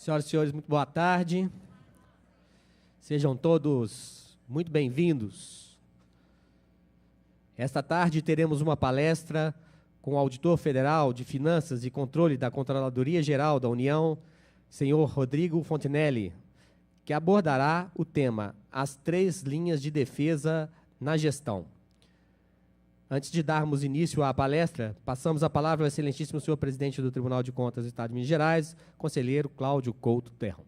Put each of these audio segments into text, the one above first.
Senhoras e senhores, muito boa tarde. Sejam todos muito bem-vindos. Esta tarde teremos uma palestra com o Auditor Federal de Finanças e Controle da Controladoria Geral da União, senhor Rodrigo Fontinelli, que abordará o tema As 3 linhas de defesa na gestão. Antes de darmos início à palestra, passamos a palavra ao excelentíssimo senhor presidente do Tribunal de Contas do Estado de Minas Gerais, conselheiro Cláudio Couto Terron.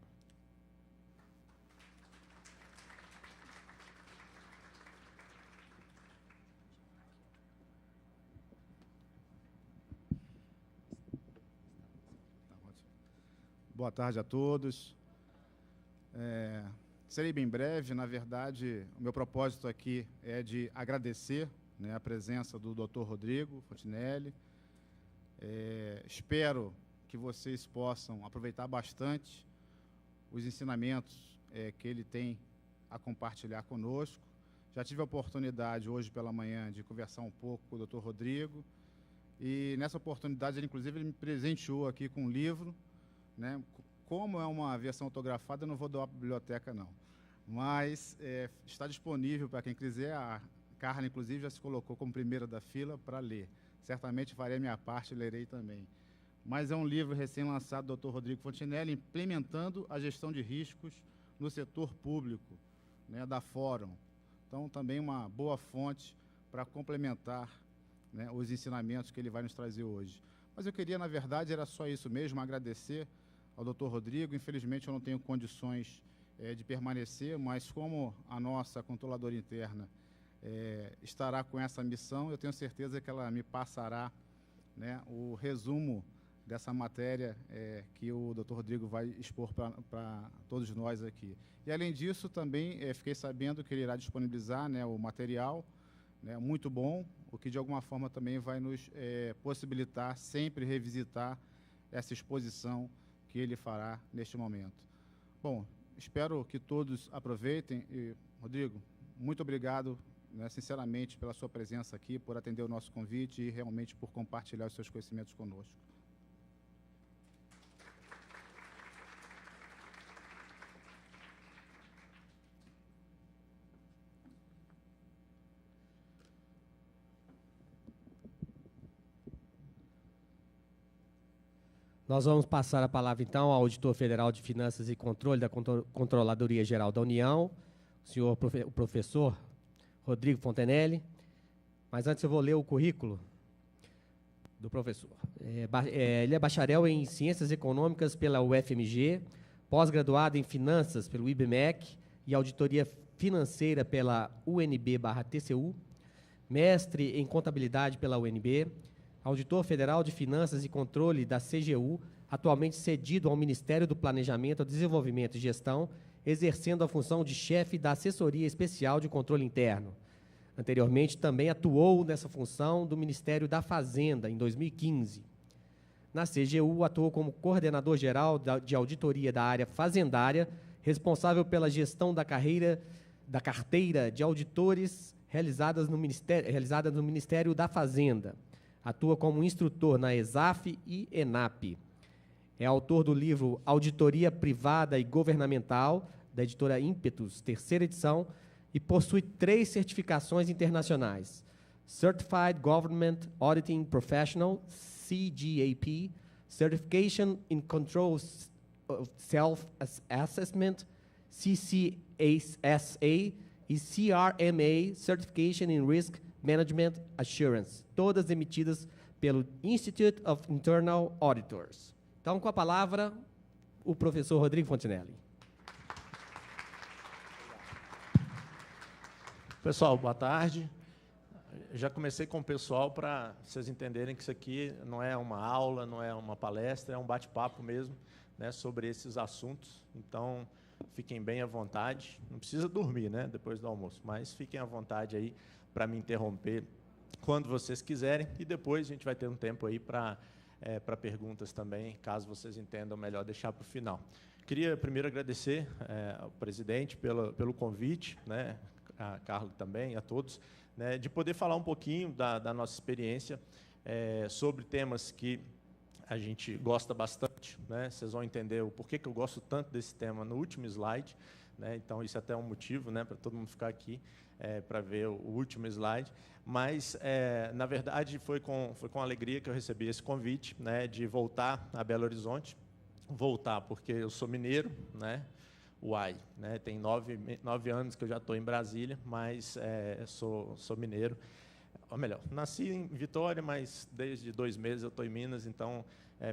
Boa tarde a todos. Serei bem breve. Na verdade, o meu propósito aqui é de agradecer, a presença do Dr. Rodrigo Fontinelli. Espero que vocês possam aproveitar bastante os ensinamentos que ele tem a compartilhar conosco. Já tive a oportunidade hoje pela manhã de conversar um pouco com o Dr. Rodrigo, e nessa oportunidade, ele me presenteou aqui com um livro, Como é uma versão autografada, eu não vou doar para a biblioteca, não. Mas está disponível para quem quiser. A Carla, inclusive, já se colocou como primeira da fila para ler. Certamente farei a minha parte e lerei também. Mas é um livro recém-lançado do Dr. Rodrigo Fontinelli, implementando a gestão de riscos no setor público, da Fórum. Então, também uma boa fonte para complementar, os ensinamentos que ele vai nos trazer hoje. Mas eu queria, na verdade, era só isso mesmo, agradecer ao Dr. Rodrigo. Infelizmente, eu não tenho condições de permanecer, mas como a nossa controladora interna estará com essa missão, eu tenho certeza que ela me passará o resumo dessa matéria que o Dr. Rodrigo vai expor para todos nós aqui. E, além disso, também fiquei sabendo que ele irá disponibilizar o material, muito bom, o que, de alguma forma, também vai nos possibilitar sempre revisitar essa exposição que ele fará neste momento. Bom, espero que todos aproveitem. E, Rodrigo, muito obrigado, sinceramente, pela sua presença aqui, por atender o nosso convite e realmente por compartilhar os seus conhecimentos conosco. Nós vamos passar a palavra, então, ao Auditor Federal de Finanças e Controle da Controladoria Geral da União, o professor Rodrigo Fontinelli. Mas antes eu vou ler o currículo do professor. Ele é bacharel em Ciências Econômicas pela UFMG, pós-graduado em Finanças pelo IBMEC e Auditoria Financeira pela UNB/TCU, mestre em Contabilidade pela UNB, Auditor Federal de Finanças e Controle da CGU, atualmente cedido ao Ministério do Planejamento, Desenvolvimento e Gestão, exercendo a função de chefe da Assessoria Especial de Controle Interno. Anteriormente, também atuou nessa função do Ministério da Fazenda, em 2015. Na CGU, atuou como coordenador-geral de auditoria da área fazendária, responsável pela gestão da carteira de auditores realizada no Ministério da Fazenda. Atua como instrutor na ESAF e ENAP. É autor do livro Auditoria Privada e Governamental, da editora Ímpetus, 3ª edição, e possui 3 certificações internacionais: Certified Government Auditing Professional, CGAP, Certification in Control Self-Assessment, CCSA, e CRMA, Certification in Risk Management Assurance, todas emitidas pelo Institute of Internal Auditors. Então, com a palavra, o professor Rodrigo Fontinelli. Pessoal, boa tarde. Já comecei com o pessoal para vocês entenderem que isso aqui não é uma aula, não é uma palestra, é um bate-papo mesmo, sobre esses assuntos. Então, fiquem bem à vontade. Não precisa dormir, depois do almoço, mas fiquem à vontade aí para me interromper quando vocês quiserem, e depois a gente vai ter um tempo aí para perguntas também, caso vocês entendam melhor, deixar para o final. Queria primeiro agradecer ao presidente pelo convite, a Carla também, a todos, de poder falar um pouquinho da nossa experiência sobre temas que a gente gosta bastante, né? Vocês vão entender o porquê que eu gosto tanto desse tema no último slide, né? Então, isso é até um motivo, né, para todo mundo ficar aqui para ver o último slide. Mas, na verdade, foi com alegria que eu recebi esse convite, né, de voltar a Belo Horizonte. Voltar porque eu sou mineiro, né? Uai, né? Tem 9 anos que eu já estou em Brasília, mas sou mineiro. Ou melhor, nasci em Vitória, mas desde 2 meses eu estou em Minas, então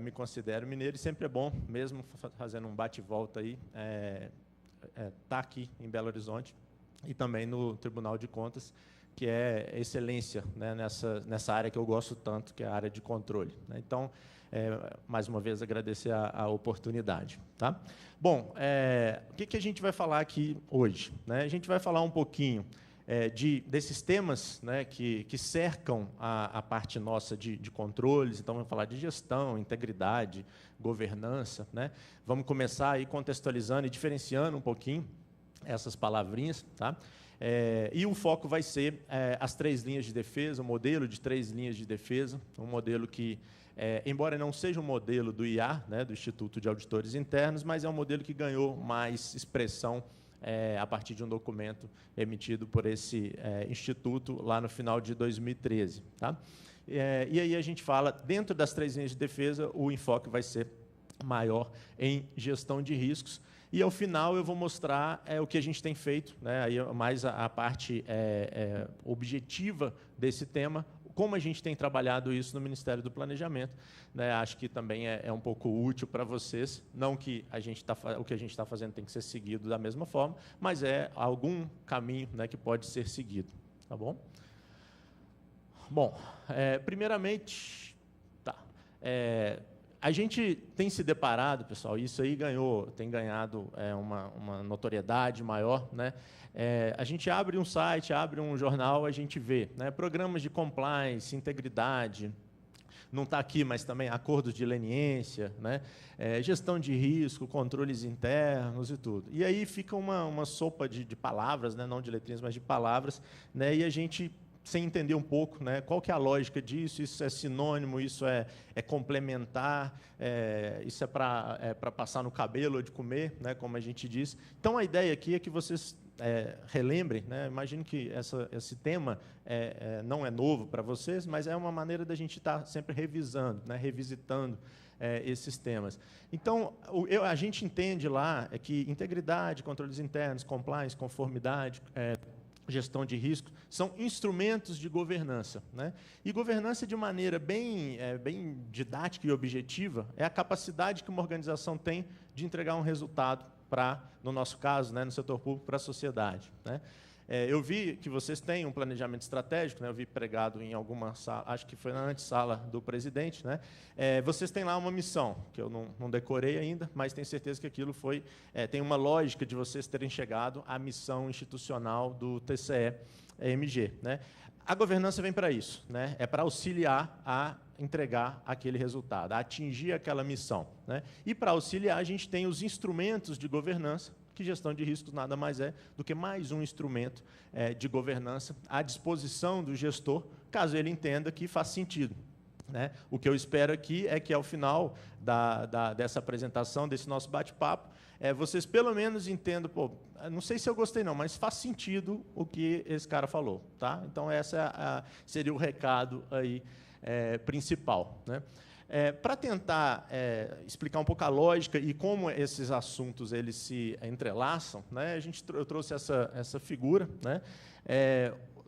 me considero mineiro. E sempre é bom, mesmo fazendo um bate-volta aí, tá aqui em Belo Horizonte e também no Tribunal de Contas, que é excelência, né, nessa área que eu gosto tanto, que é a área de controle, né? Então, mais uma vez, agradecer a oportunidade. Tá? Bom, o que a gente vai falar aqui hoje, né? A gente vai falar um pouquinho desses temas, né, que cercam a parte nossa de controles. Então, vamos falar de gestão, integridade, governança, né? Vamos começar aí contextualizando e diferenciando um pouquinho essas palavrinhas. Tá? E o foco vai ser as 3 linhas de defesa, o modelo de 3 linhas de defesa, um modelo que, embora não seja um modelo do IA, né, do Instituto de Auditores Internos, mas é um modelo que ganhou mais expressão a partir de um documento emitido por esse instituto lá no final de 2013. Tá? E aí a gente fala, dentro das 3 linhas de defesa, o enfoque vai ser maior em gestão de riscos. E, ao final, eu vou mostrar o que a gente tem feito, né, aí mais a parte objetiva desse tema, como a gente tem trabalhado isso no Ministério do Planejamento. Né, acho que também é um pouco útil para vocês, não que o que a gente está fazendo tem que ser seguido da mesma forma, mas é algum caminho, né, que pode ser seguido. Tá bom? Bom, primeiramente, tá. A gente tem se deparado, pessoal, isso aí tem ganhado uma notoriedade maior, né? A gente abre um site, abre um jornal, a gente vê, né, programas de compliance, integridade, não está aqui, mas também acordos de leniência, né, gestão de risco, controles internos e tudo. E aí fica uma sopa de palavras, né, não de letrinhas, mas de palavras, né, e a gente, sem entender um pouco, né, qual que é a lógica disso, isso é sinônimo, isso é complementar, isso é para passar no cabelo ou de comer, né, como a gente diz. Então, a ideia aqui é que vocês relembrem, né, imagino que esse tema não é novo para vocês, mas é uma maneira da gente estar sempre revisando, né, revisitando esses temas. Então, a gente entende lá que integridade, controles internos, compliance, conformidade, gestão de risco, são instrumentos de governança, né? E governança, de maneira bem didática e objetiva, é a capacidade que uma organização tem de entregar um resultado no nosso caso, né, no setor público, para a sociedade, né? Eu vi que vocês têm um planejamento estratégico, né? Eu vi pregado em alguma sala, acho que foi na antessala do presidente, né? Vocês têm lá uma missão, que eu não decorei ainda, mas tenho certeza que aquilo tem uma lógica de vocês terem chegado à missão institucional do TCE-MG, né? A governança vem para isso, né? É para auxiliar a entregar aquele resultado, a atingir aquela missão, né? E, para auxiliar, a gente tem os instrumentos de governança, que gestão de riscos nada mais é do que mais um instrumento de governança à disposição do gestor, caso ele entenda que faz sentido, né? O que eu espero aqui é que, ao final dessa apresentação, desse nosso bate-papo, vocês pelo menos entendam, pô, não sei se eu gostei não, mas faz sentido o que esse cara falou. Tá? Então, essa seria o recado aí, principal, né? Para tentar explicar um pouco a lógica e como esses assuntos eles se entrelaçam, né, eu trouxe essa figura, né,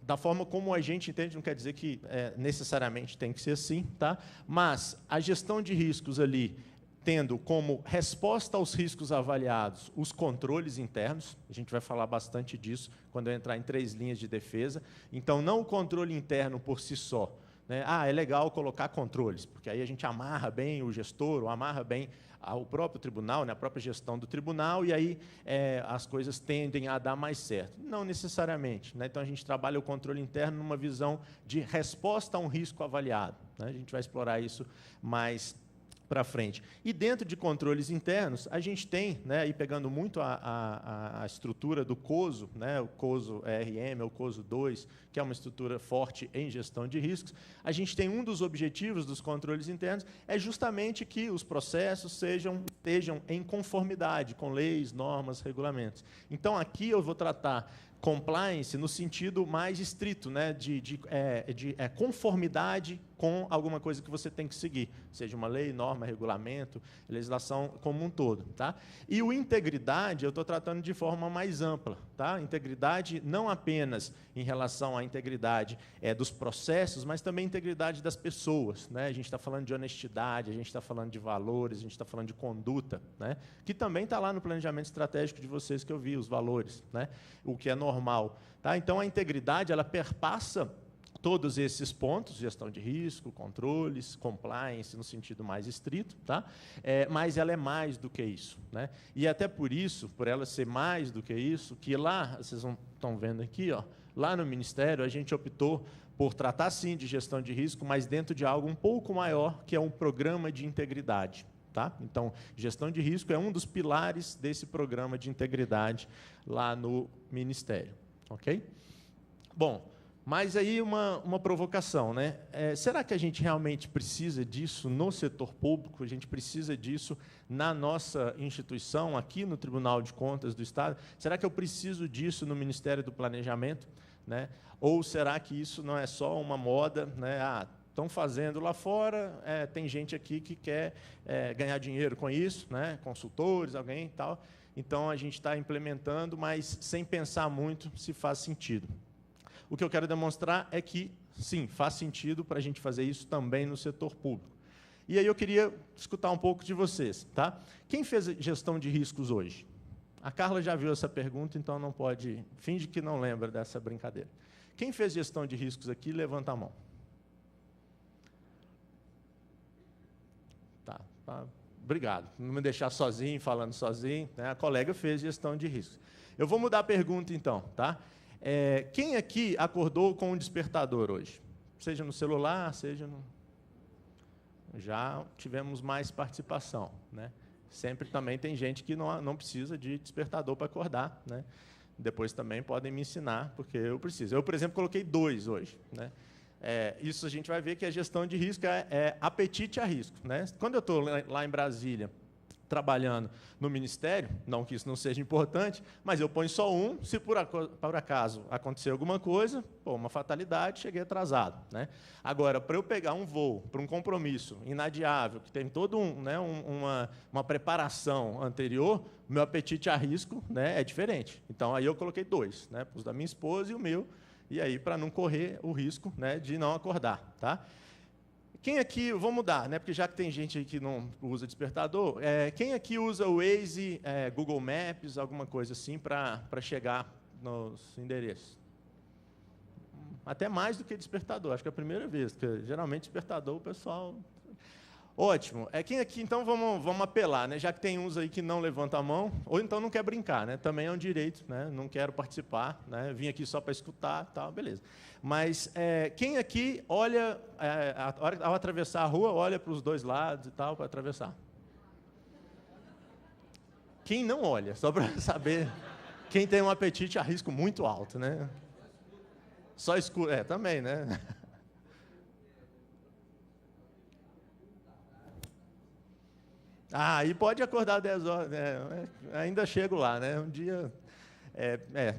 da forma como a gente entende, não quer dizer que necessariamente tem que ser assim, tá? Mas a gestão de riscos ali, tendo como resposta aos riscos avaliados os controles internos, a gente vai falar bastante disso quando eu entrar em 3 linhas de defesa. Então, não o controle interno por si só, né? É legal colocar controles, porque aí a gente amarra bem o gestor, ou amarra bem o próprio tribunal, né, a própria gestão do tribunal, e aí as coisas tendem a dar mais certo. Não necessariamente, né? Então, a gente trabalha o controle interno numa visão de resposta a um risco avaliado, né? A gente vai explorar isso mais para frente. E dentro de controles internos, a gente tem, né, e pegando muito a estrutura do COSO, né, o COSO ERM, o COSO 2, que é uma estrutura forte em gestão de riscos, a gente tem um dos objetivos dos controles internos, é justamente que os processos estejam em conformidade com leis, normas, regulamentos. Então, aqui eu vou tratar compliance no sentido mais estrito, né, de conformidade com alguma coisa que você tem que seguir, seja uma lei, norma, regulamento, legislação como um todo. Tá? E o integridade, eu estou tratando de forma mais ampla. Tá? Integridade não apenas em relação à integridade dos processos, mas também integridade das pessoas. Né? A gente está falando de honestidade, a gente está falando de valores, a gente está falando de conduta, né? Que também está lá no planejamento estratégico de vocês que eu vi, os valores, né? O que é normal. Tá? Então, a integridade ela perpassa todos esses pontos, gestão de risco, controles, compliance, no sentido mais estrito, tá? Mas ela é mais do que isso. Né? E até por isso, por ela ser mais do que isso, que lá, vocês estão vendo aqui, ó, lá no Ministério, a gente optou por tratar, sim, de gestão de risco, mas dentro de algo um pouco maior, que é um programa de integridade. Tá? Então, gestão de risco é um dos pilares desse programa de integridade lá no Ministério. Ok? Bom, mas aí uma provocação, né? Será que a gente realmente precisa disso no setor público? A gente precisa disso na nossa instituição, aqui no Tribunal de Contas do Estado? Será que eu preciso disso no Ministério do Planejamento? Né? Ou será que isso não é só uma moda? Né? Estão fazendo lá fora, tem gente aqui que quer ganhar dinheiro com isso, né? Consultores, alguém e tal. Então, a gente está implementando, mas sem pensar muito se faz sentido. O que eu quero demonstrar é que, sim, faz sentido para a gente fazer isso também no setor público. E aí eu queria escutar um pouco de vocês. Tá? Quem fez gestão de riscos hoje? A Carla já viu essa pergunta, então não pode... Finge que não lembra dessa brincadeira. Quem fez gestão de riscos aqui, levanta a mão. Tá. Obrigado. Não me deixar sozinho, falando sozinho. Né? A colega fez gestão de riscos. Eu vou mudar a pergunta, então. Tá? Quem aqui acordou com um despertador hoje? Seja no celular, seja no... Já tivemos mais participação. Né? Sempre também tem gente que não precisa de despertador para acordar. Né? Depois também podem me ensinar, porque eu preciso. Eu, por exemplo, coloquei 2 hoje. Né? Isso a gente vai ver que a gestão de risco é apetite a risco. Né? Quando eu estou lá em Brasília, trabalhando no Ministério, não que isso não seja importante, mas eu ponho só um, se por acaso acontecer alguma coisa, uma fatalidade, cheguei atrasado. Né? Agora, para eu pegar um voo, para um compromisso inadiável, que tem toda uma preparação anterior, meu apetite a risco, né, é diferente. Então, aí eu coloquei 2, né, os da minha esposa e o meu, e aí para não correr o risco, né, de não acordar. Tá? Quem aqui, vou mudar, né, porque já que tem gente aí que não usa despertador, quem aqui usa o Waze, Google Maps, alguma coisa assim, para chegar nos endereços? Até mais do que despertador, acho que é a primeira vez, porque geralmente despertador o pessoal... Ótimo. Quem aqui, então, vamos apelar, né? Já que tem uns aí que não levantam a mão, ou então não quer brincar, né? Também é um direito, né? Não quero participar, né? Vim aqui só para escutar, tal, beleza. Mas quem aqui olha, ao atravessar a rua, olha para os 2 lados e tal, para atravessar? Quem não olha, só para saber, quem tem um apetite a risco muito alto, né? Só escuro, também, né? Aí pode acordar 10 horas, ainda chego lá, né? Um dia,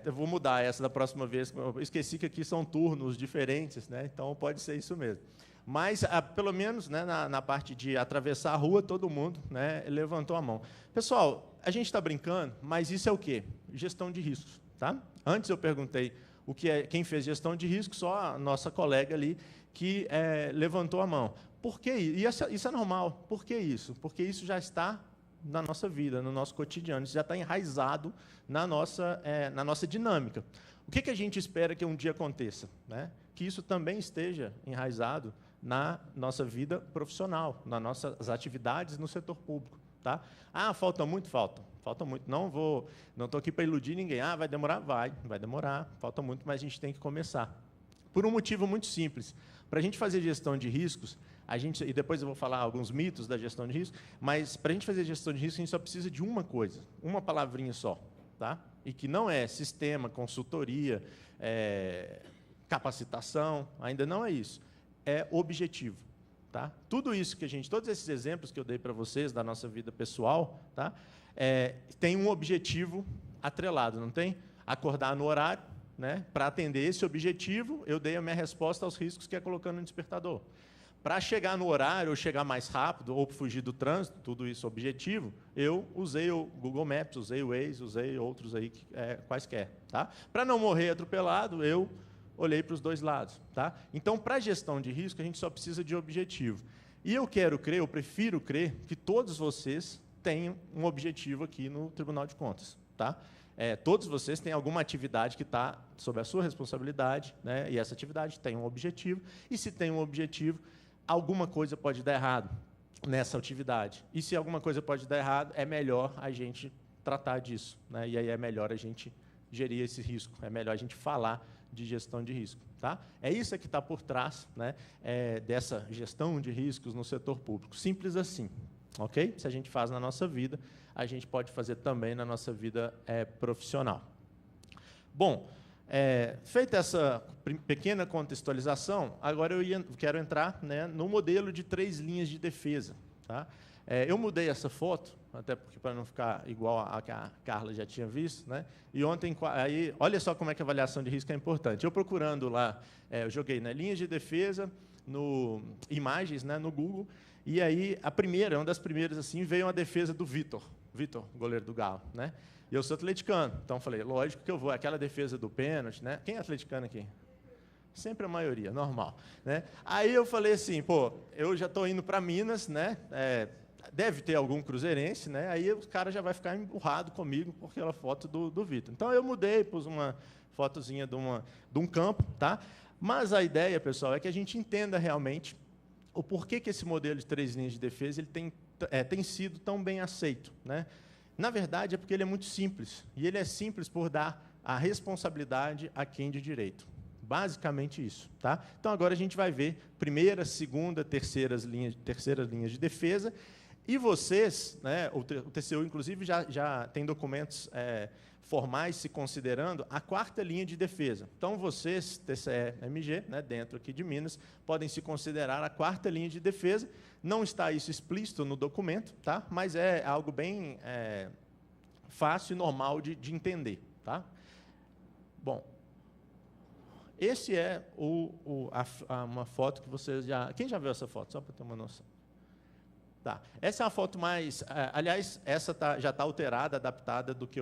eu vou mudar essa da próxima vez, eu esqueci que aqui são turnos diferentes, né? Então pode ser isso mesmo. Mas, pelo menos, né, na parte de atravessar a rua, todo mundo, né, levantou a mão. Pessoal, a gente está brincando, mas isso é o quê? Gestão de riscos. Tá? Antes eu perguntei quem fez gestão de risco, só a nossa colega ali que levantou a mão. Por que isso? Isso é normal. Por que isso? Porque isso já está na nossa vida, no nosso cotidiano, isso já está enraizado na nossa dinâmica. O que a gente espera que um dia aconteça? Né? Que isso também esteja enraizado na nossa vida profissional, nas nossas atividades no setor público. Tá? Falta muito? Falta muito. Não estou aqui para iludir ninguém. Vai demorar? Vai demorar. Falta muito, mas a gente tem que começar. Por um motivo muito simples. Para a gente fazer gestão de riscos, E depois eu vou falar alguns mitos da gestão de risco, mas para a gente fazer gestão de risco, a gente só precisa de uma coisa, uma palavrinha só, tá? E que não é sistema, consultoria, capacitação, ainda não é isso, é objetivo. Tá? Tudo isso que todos esses exemplos que eu dei para vocês da nossa vida pessoal, tá? Tem um objetivo atrelado, não tem? Acordar no horário, né? Para atender esse objetivo, eu dei a minha resposta aos riscos que é colocando no despertador. Para chegar no horário, ou chegar mais rápido, ou fugir do trânsito, tudo isso objetivo, eu usei o Google Maps, usei o Waze, usei outros aí quaisquer. Tá? Para não morrer atropelado, eu olhei para os dois lados. Tá? Então, para a gestão de risco, a gente só precisa de objetivo. E eu prefiro crer, que todos vocês têm um objetivo aqui no Tribunal de Contas. Tá? Todos vocês têm alguma atividade que está sob a sua responsabilidade, né? E essa atividade tem um objetivo, e se tem um objetivo, alguma coisa pode dar errado nessa atividade. E se alguma coisa pode dar errado, é melhor a gente tratar disso, né? E aí é melhor a gente gerir esse risco, é melhor a gente falar de gestão de risco. Tá? É isso que está por trás, né, dessa gestão de riscos no setor público. Simples assim. Okay? Se a gente faz na nossa vida, a gente pode fazer também na nossa vida profissional. Bom, feita essa pequena contextualização, agora eu quero entrar, né, no modelo de 3 linhas de defesa. Tá? Eu mudei essa foto, até porque para não ficar igual a que a Carla já tinha visto, né? E ontem, olha só como é que a avaliação de risco é importante. Eu procurando lá, eu joguei, né, linhas de defesa, imagens, né, no Google, e aí uma das primeiras assim, veio uma defesa do Vitor, goleiro do Galo, né? E eu sou atleticano, então falei, lógico que eu vou, aquela defesa do pênalti, né? Quem é atleticano aqui? Sempre a maioria, normal, né? Aí eu falei assim, pô, eu já estou indo para Minas, né? Deve ter algum cruzeirense, né? Aí o cara já vai ficar emburrado comigo por aquela foto do Vitor. Então eu mudei, pus uma fotozinha de um campo, tá? Mas a ideia, pessoal, é que a gente entenda realmente o porquê que esse modelo de 3 linhas de defesa ele tem sido tão bem aceito, né? Na verdade, é porque ele é muito simples. E ele é simples por dar a responsabilidade a quem de direito. Basicamente isso. Tá? Então, agora a gente vai ver primeira, segunda, terceiras linhas de defesa. E vocês, né, o TCU, inclusive, já tem documentos formais se considerando a 4ª linha de defesa. Então, vocês, TCE-MG, né, dentro aqui de Minas, podem se considerar a 4ª linha de defesa. Não está isso explícito no documento, tá? Mas é algo bem fácil e normal de entender. Tá? Bom, esse é uma foto que vocês já... Quem já viu essa foto? Só para ter uma noção. Tá. Essa é uma foto mais... aliás, essa já está alterada, adaptada do que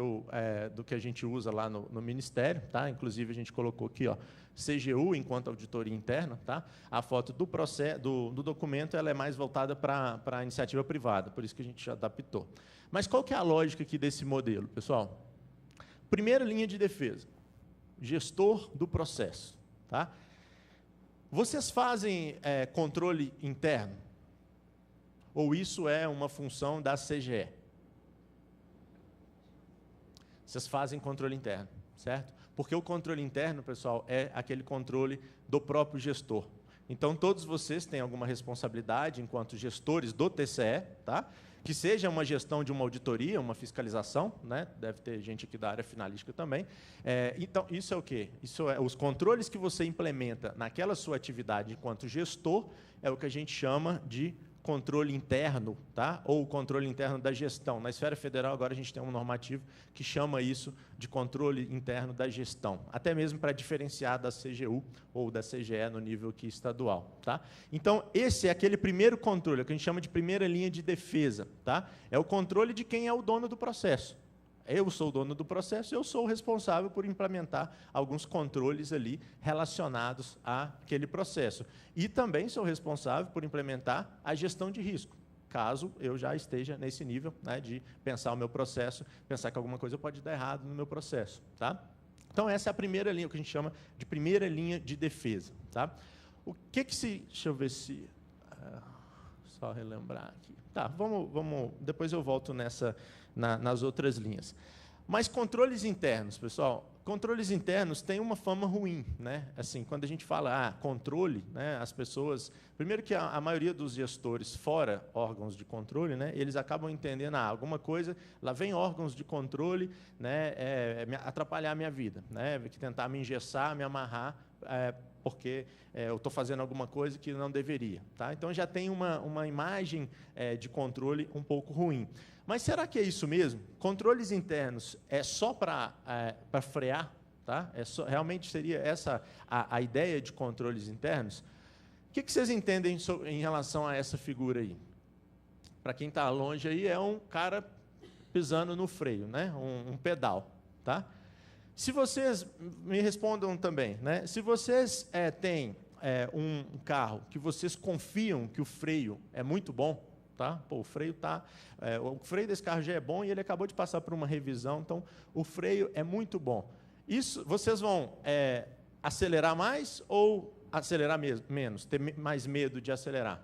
a gente usa lá no Ministério. Tá? Inclusive, a gente colocou aqui, ó, CGU, enquanto auditoria interna. Tá? A foto do documento ela é mais voltada para a iniciativa privada, por isso que a gente já adaptou. Mas qual que é a lógica aqui desse modelo, pessoal? Primeira linha de defesa. Gestor do processo. Tá? Vocês fazem controle interno? Ou isso é uma função da CGE? Vocês fazem controle interno, certo? Porque o controle interno, pessoal, é aquele controle do próprio gestor. Então, todos vocês têm alguma responsabilidade enquanto gestores do TCE, tá? Que seja uma gestão de uma auditoria, uma fiscalização, né? Deve ter gente aqui da área finalística também. Então, isso é o quê? Isso é os controles que você implementa naquela sua atividade enquanto gestor, é o que a gente chama de controle interno, tá? Ou controle interno da gestão. Na esfera federal, agora, a gente tem um normativo que chama isso de controle interno da gestão, até mesmo para diferenciar da CGU ou da CGE no nível aqui estadual. Tá? Então, esse é aquele primeiro controle, que a gente chama de primeira linha de defesa. Tá? É o controle de quem é o dono do processo. Eu sou o dono do processo, eu sou o responsável por implementar alguns controles ali relacionados àquele processo. E também sou responsável por implementar a gestão de risco, caso eu já esteja nesse nível, né, de pensar o meu processo, pensar que alguma coisa pode dar errado no meu processo. Tá? Então, essa é a primeira linha, o que a gente chama de primeira linha de defesa. Tá? O que se... Deixa eu ver se... só relembrar aqui. Tá, depois eu volto nas outras linhas. Mas controles internos, pessoal, controles internos têm uma fama ruim, né? Assim, quando a gente fala controle, né, as pessoas, primeiro que a maioria dos gestores fora órgãos de controle, né, eles acabam entendendo alguma coisa, lá vem órgãos de controle, né, atrapalhar a minha vida, né, tentar me engessar, me amarrar, porque eu estou fazendo alguma coisa que não deveria, tá? Então já tem uma imagem de controle um pouco ruim. Mas será que é isso mesmo? Controles internos é só para frear? Tá? Realmente seria essa a ideia de controles internos? O que vocês entendem em relação a essa figura aí? Para quem está longe aí, é um cara pisando no freio, né? um pedal. Tá? Se vocês me respondam também, né? Se vocês têm um carro que vocês confiam que o freio é muito bom, tá? Pô, o freio desse carro já é bom e ele acabou de passar por uma revisão, então o freio é muito bom. Isso, vocês vão acelerar mais ou acelerar menos? Ter mais medo de acelerar?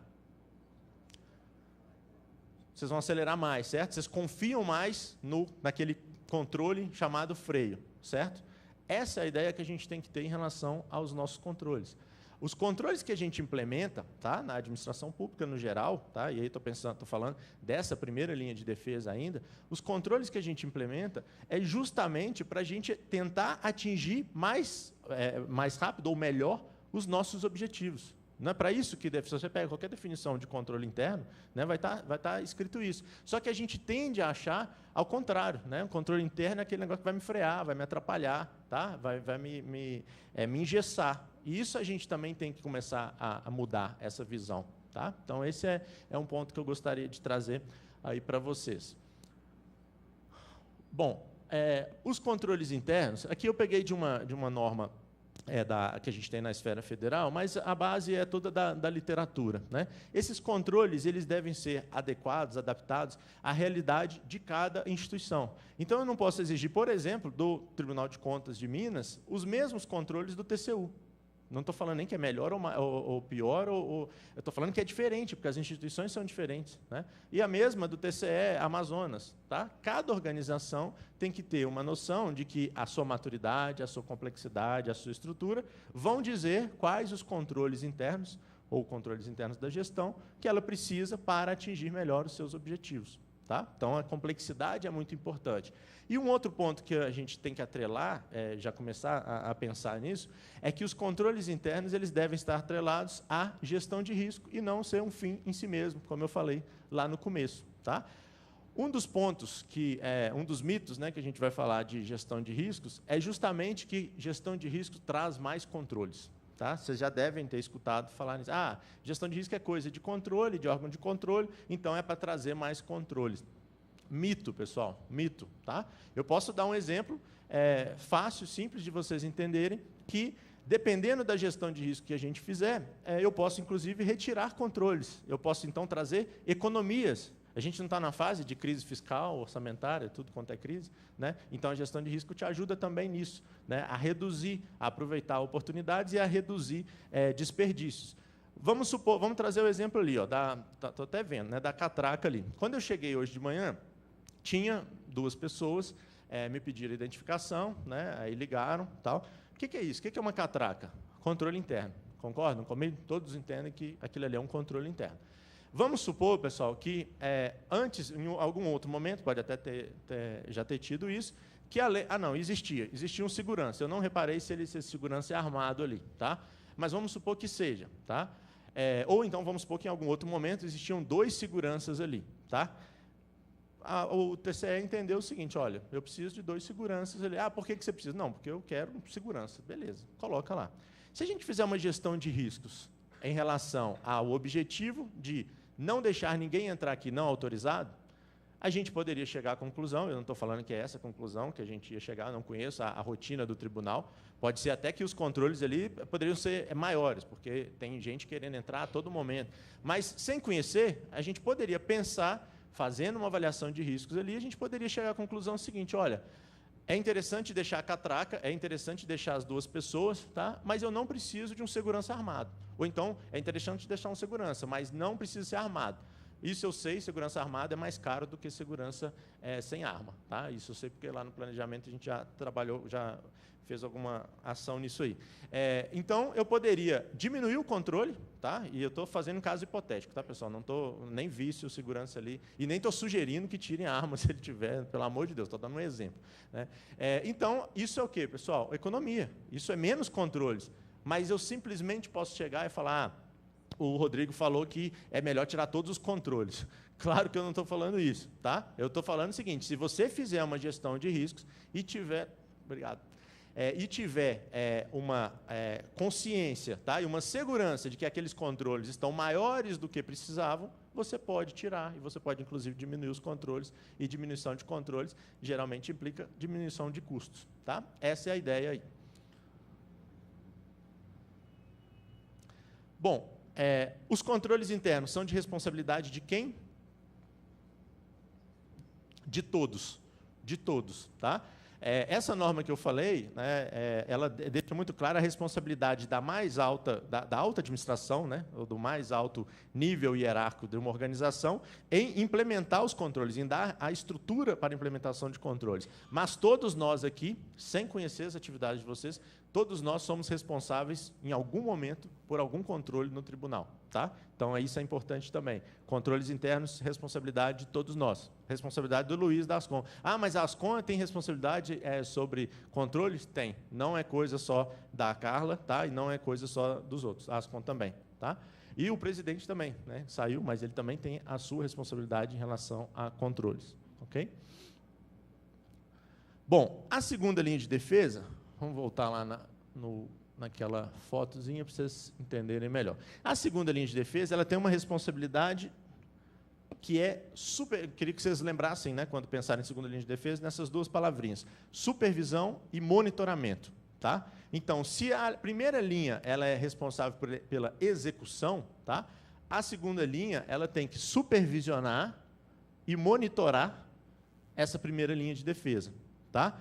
Vocês vão acelerar mais, certo? Vocês confiam mais naquele controle chamado freio, certo? Essa é a ideia que a gente tem que ter em relação aos nossos controles. Os controles que a gente implementa, tá, na administração pública no geral, tá, e aí estou falando dessa primeira linha de defesa ainda, os controles que a gente implementa é justamente para a gente tentar atingir mais rápido ou melhor os nossos objetivos. Não é para isso que se você pega qualquer definição de controle interno, né, vai tá escrito isso. Só que a gente tende a achar ao contrário, né? O controle interno é aquele negócio que vai me frear, vai me atrapalhar, tá? vai me engessar. E isso a gente também tem que começar a mudar essa visão. Tá? Então, esse é um ponto que eu gostaria de trazer aí para vocês. Bom, os controles internos, aqui eu peguei de uma norma que a gente tem na esfera federal, mas a base é toda da literatura, né? Esses controles eles devem ser adequados, adaptados à realidade de cada instituição. Então, eu não posso exigir, por exemplo, do Tribunal de Contas de Minas, os mesmos controles do TCU. Não estou falando nem que é melhor ou pior, eu estou falando que é diferente, porque as instituições são diferentes, né? E a mesma do TCE Amazonas. Tá? Cada organização tem que ter uma noção de que a sua maturidade, a sua complexidade, a sua estrutura vão dizer quais os controles internos, ou controles internos da gestão, que ela precisa para atingir melhor os seus objetivos. Tá? Então, a complexidade é muito importante. E um outro ponto que a gente tem que atrelar, já começar a pensar nisso, é que os controles internos eles devem estar atrelados à gestão de risco e não ser um fim em si mesmo, como eu falei lá no começo. Tá? Um dos pontos, um dos mitos, né, que a gente vai falar de gestão de riscos, é justamente que gestão de risco traz mais controles. Tá? Vocês já devem ter escutado falar nisso. Gestão de risco é coisa de controle, de órgão de controle, então é para trazer mais controles. Mito, pessoal, mito. Tá? Eu posso dar um exemplo fácil, simples de vocês entenderem, que, dependendo da gestão de risco que a gente fizer, eu posso, inclusive, retirar controles. Eu posso, então, trazer economias. A gente não está na fase de crise fiscal, orçamentária, tudo quanto é crise, né? Então, a gestão de risco te ajuda também nisso, né? A reduzir, a aproveitar oportunidades e a reduzir desperdícios. Vamos trazer o exemplo ali, estou até vendo, né, da catraca ali. Quando eu cheguei hoje de manhã, tinha 2 pessoas, me pediram identificação, né? Aí ligaram, tal. O que é isso? O que é uma catraca? Controle interno. Concordam comigo? Todos entendem que aquilo ali é um controle interno. Vamos supor, pessoal, que antes, em algum outro momento, pode até já ter tido isso, que a lei... não, existia um segurança. Eu não reparei se esse segurança é armado ali, tá? Mas vamos supor que seja, tá? Ou então vamos supor que em algum outro momento existiam 2 seguranças ali, tá? O TCE entendeu o seguinte, olha, eu preciso de 2 seguranças ali. Por que você precisa? Não, porque eu quero segurança. Beleza, coloca lá. Se a gente fizer uma gestão de riscos em relação ao objetivo de não deixar ninguém entrar aqui não autorizado, a gente poderia chegar à conclusão, eu não estou falando que é essa a conclusão que a gente ia chegar, não conheço a rotina do tribunal, pode ser até que os controles ali poderiam ser maiores, porque tem gente querendo entrar a todo momento. Mas, sem conhecer, a gente poderia pensar, fazendo uma avaliação de riscos ali, a gente poderia chegar à conclusão seguinte, olha, é interessante deixar a catraca, é interessante deixar as 2 pessoas, tá? Mas eu não preciso de um segurança armado. Ou então, é interessante deixar um segurança, mas não precisa ser armado. Isso eu sei, segurança armada é mais caro do que segurança sem arma. Tá? Isso eu sei porque lá no planejamento a gente já trabalhou, já fez alguma ação nisso aí. Então, eu poderia diminuir o controle, tá? E eu estou fazendo um caso hipotético, tá, pessoal? Não estou nem vício segurança ali, e nem estou sugerindo que tirem a arma se ele tiver, pelo amor de Deus, estou dando um exemplo. Né? Então, isso é o quê, pessoal? Economia. Isso é menos controles. Mas eu simplesmente posso chegar e falar, o Rodrigo falou que é melhor tirar todos os controles. Claro que eu não estou falando isso, tá? Eu estou falando o seguinte, se você fizer uma gestão de riscos e tiver... Obrigado. E tiver uma consciência, tá? E uma segurança de que aqueles controles estão maiores do que precisavam, você pode tirar, e você pode, inclusive, diminuir os controles, e diminuição de controles geralmente implica diminuição de custos. Tá? Essa é a ideia aí. Bom, os controles internos são de responsabilidade de quem? De todos. De todos. Tá? Essa norma que eu falei, né, ela deixa muito clara a responsabilidade da mais alta, da alta administração, né, ou do mais alto nível hierárquico de uma organização, em implementar os controles, em dar a estrutura para a implementação de controles. Mas todos nós aqui, sem conhecer as atividades de vocês, todos nós somos responsáveis, em algum momento, por algum controle no tribunal. Tá? Então, isso é importante também. Controles internos, responsabilidade de todos nós. Responsabilidade do Luiz da Ascom. Ah, mas a Ascom tem responsabilidade sobre controles? Tem. Não é coisa só da Carla, tá? E não é coisa só dos outros. A Ascom também. Tá? E o presidente também, né? Saiu, mas ele também tem a sua responsabilidade em relação a controles. Ok? Bom, a segunda linha de defesa, vamos voltar lá naquela fotozinha para vocês entenderem melhor. A segunda linha de defesa, ela tem uma responsabilidade que é super... Queria que vocês lembrassem, né, quando pensarem em segunda linha de defesa, nessas duas palavrinhas, supervisão e monitoramento. Tá? Então, se a primeira linha ela é responsável pela execução, tá? A segunda linha ela tem que supervisionar e monitorar essa primeira linha de defesa. Tá?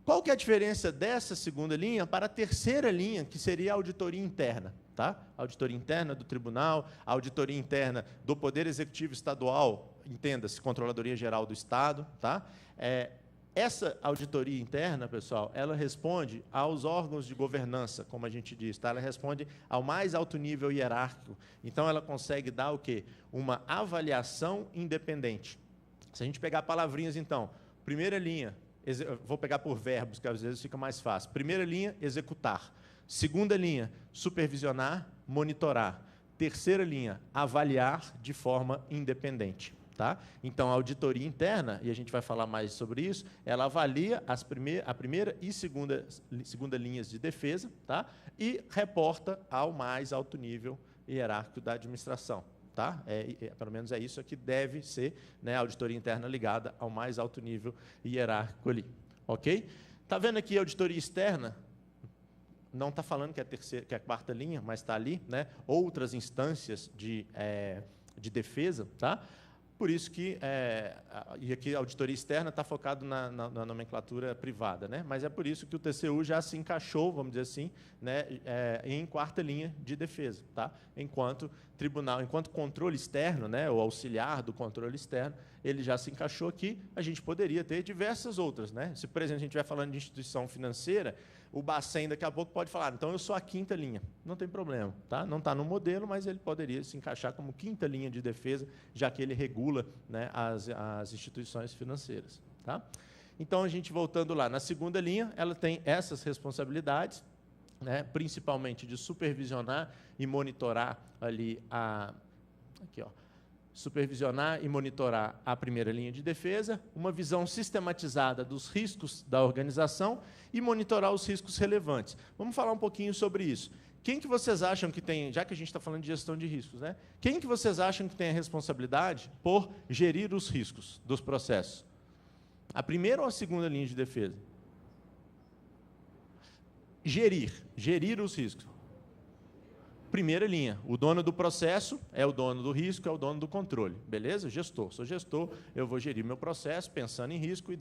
Qual que é a diferença dessa segunda linha para a terceira linha, que seria a auditoria interna? Tá? A auditoria interna do tribunal, a auditoria interna do Poder Executivo Estadual, entenda-se, Controladoria Geral do Estado. Tá? Essa auditoria interna, pessoal, ela responde aos órgãos de governança, como a gente diz. Tá? Ela responde ao mais alto nível hierárquico. Então, ela consegue dar o quê? Uma avaliação independente. Se a gente pegar palavrinhas, então, primeira linha, vou pegar por verbos, que às vezes fica mais fácil. Primeira linha, executar. Segunda linha, supervisionar, monitorar. Terceira linha, avaliar de forma independente. Tá? Então, a auditoria interna, e a gente vai falar mais sobre isso, ela avalia a primeira e segunda linhas de defesa, tá? E reporta ao mais alto nível hierárquico da administração. Tá? Pelo menos é isso que deve ser, né, a auditoria interna ligada ao mais alto nível hierárquico ali. Ok? Está vendo aqui a auditoria externa? Não está falando que é a quarta linha, mas está ali, né? Outras instâncias de defesa. Tá? Por isso que, e aqui a auditoria externa está focado na nomenclatura privada, né? Mas é por isso que o TCU já se encaixou, vamos dizer assim, né, em quarta linha de defesa. Tá? Enquanto tribunal, enquanto controle externo, né, o auxiliar do controle externo, ele já se encaixou aqui, a gente poderia ter diversas outras. Né? Se, por exemplo, a gente estiver falando de instituição financeira, o Bacen daqui a pouco pode falar, então eu sou a quinta linha. Não tem problema. Tá? Não está no modelo, mas ele poderia se encaixar como quinta linha de defesa, já que ele regula, né, as instituições financeiras. Tá? Então, a gente voltando lá, na segunda linha, ela tem essas responsabilidades, né, principalmente de supervisionar e monitorar ali aqui, ó, supervisionar e monitorar a primeira linha de defesa, uma visão sistematizada dos riscos da organização e monitorar os riscos relevantes. Vamos falar um pouquinho sobre isso. Quem que vocês acham que tem, já que a gente está falando de gestão de riscos, né? Quem que vocês acham que tem a responsabilidade por gerir os riscos dos processos? A primeira ou a segunda linha de defesa? Gerir os riscos. Primeira linha, o dono do processo é o dono do risco, é o dono do controle. Beleza? Gestor. Sou gestor, eu vou gerir meu processo pensando em risco e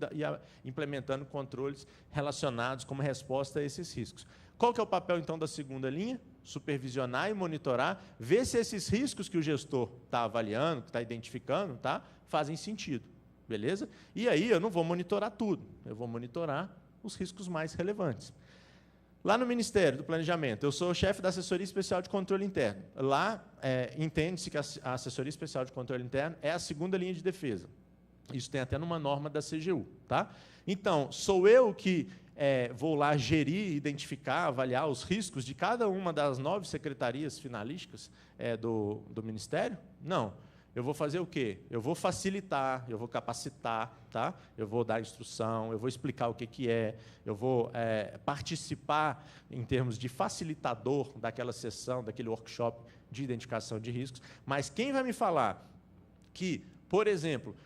implementando controles relacionados como resposta a esses riscos. Qual que é o papel, então, da segunda linha? supervisionar e monitorar, ver se esses riscos que o gestor está avaliando, que está identificando, tá, fazem sentido, beleza? E aí eu não vou monitorar tudo, eu vou monitorar os riscos mais relevantes. Lá no Ministério do Planejamento, eu sou o chefe da Assessoria Especial de Controle Interno. Lá, entende-se que a Assessoria Especial de Controle Interno é a segunda linha de defesa. Isso tem até numa norma da CGU. Tá? Então, sou eu que vou lá gerir, identificar, avaliar os riscos de cada uma das 9 secretarias finalísticas do Ministério? Não. Eu vou fazer o quê? Eu vou facilitar, eu vou capacitar, tá? Eu vou dar instrução, eu vou explicar o que é, eu vou participar em termos de facilitador daquela sessão, daquele workshop de identificação de riscos. Mas quem vai me falar que, por exemplo,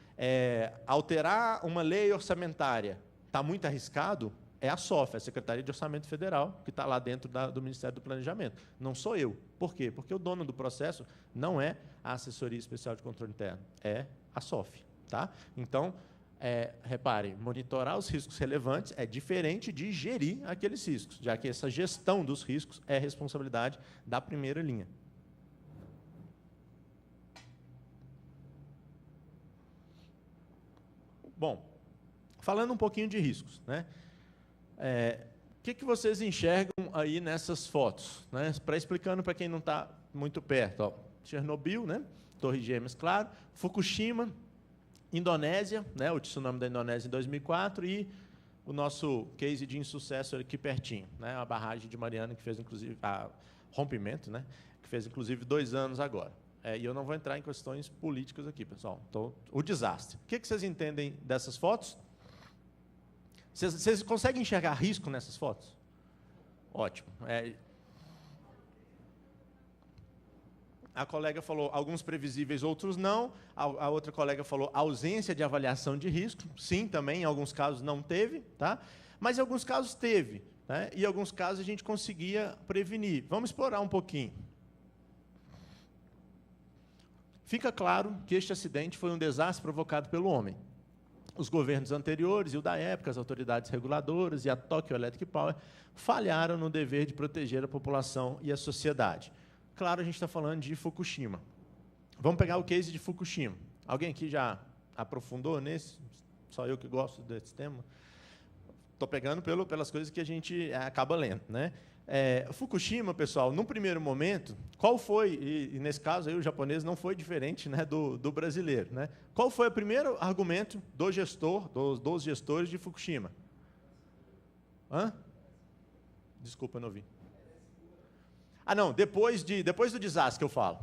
alterar uma lei orçamentária está muito arriscado, é a SOF, a Secretaria de Orçamento Federal, que está lá dentro do Ministério do Planejamento. Não sou eu. Por quê? Porque o dono do processo não é a Assessoria Especial de Controle Interno, é a SOF. Tá? Então, reparem, monitorar os riscos relevantes é diferente de gerir aqueles riscos, já que essa gestão dos riscos é responsabilidade da primeira linha. Bom, falando um pouquinho de riscos, né? O que vocês enxergam aí nessas fotos? Né? Para explicando para quem não está muito perto. Ó, Chernobyl, né? Torre Gêmeas, claro. Fukushima, Indonésia, né? O tsunami da Indonésia em 2004 e o nosso case de insucesso aqui pertinho, né? A barragem de Mariana, que fez, inclusive, rompimento, né? Que fez, inclusive, 2 anos agora. E eu não vou entrar em questões políticas aqui, pessoal. Então, o desastre. O que vocês entendem dessas fotos? Vocês conseguem enxergar risco nessas fotos? Ótimo. A colega falou alguns previsíveis, outros não. A outra colega falou ausência de avaliação de risco. Sim, também, em alguns casos não teve, tá? Mas em alguns casos teve, né? E em alguns casos a gente conseguia prevenir. Vamos explorar um pouquinho. Fica claro que este acidente foi um desastre provocado pelo homem. Os governos anteriores e o da época, as autoridades reguladoras e a Tokyo Electric Power falharam no dever de proteger a população e a sociedade. Claro, a gente está falando de Fukushima. Vamos pegar o case de Fukushima. Alguém aqui já aprofundou nesse? Só eu que gosto desse tema? Estou pegando pelas coisas que a gente acaba lendo, né? Fukushima, pessoal, num primeiro momento, qual foi, e nesse caso aí o japonês não foi diferente, né, do brasileiro, né? Qual foi o primeiro argumento do gestor, dos gestores de Fukushima? Desculpa, não ouvi. Não, depois do desastre que eu falo.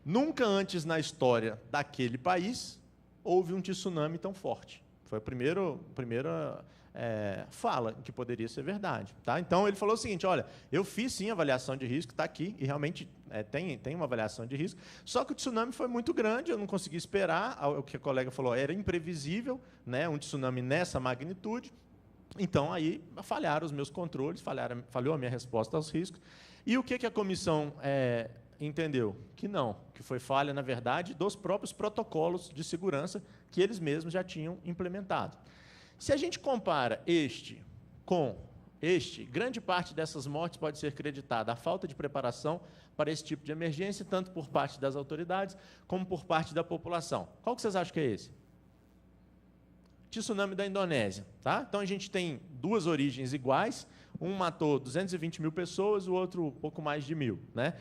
Nunca antes na história daquele país houve um tsunami tão forte. Foi a primeira fala que poderia ser verdade. Tá? Então, ele falou o seguinte, olha, eu fiz sim avaliação de risco, está aqui, e realmente tem uma avaliação de risco, só que o tsunami foi muito grande, eu não consegui esperar, o que a colega falou, era imprevisível, né, um tsunami nessa magnitude, então aí falharam os meus controles, falhou a minha resposta aos riscos, e o que a comissão entendeu? Que não, que foi falha, na verdade, dos próprios protocolos de segurança que eles mesmos já tinham implementado. Se a gente compara este com este, grande parte dessas mortes pode ser creditada à falta de preparação para esse tipo de emergência, tanto por parte das autoridades como por parte da população. Qual que vocês acham que é esse? Tsunami da Indonésia. Tá? Então, a gente tem 2 origens iguais, um matou 220 mil pessoas, o outro pouco mais de 1.000. Né?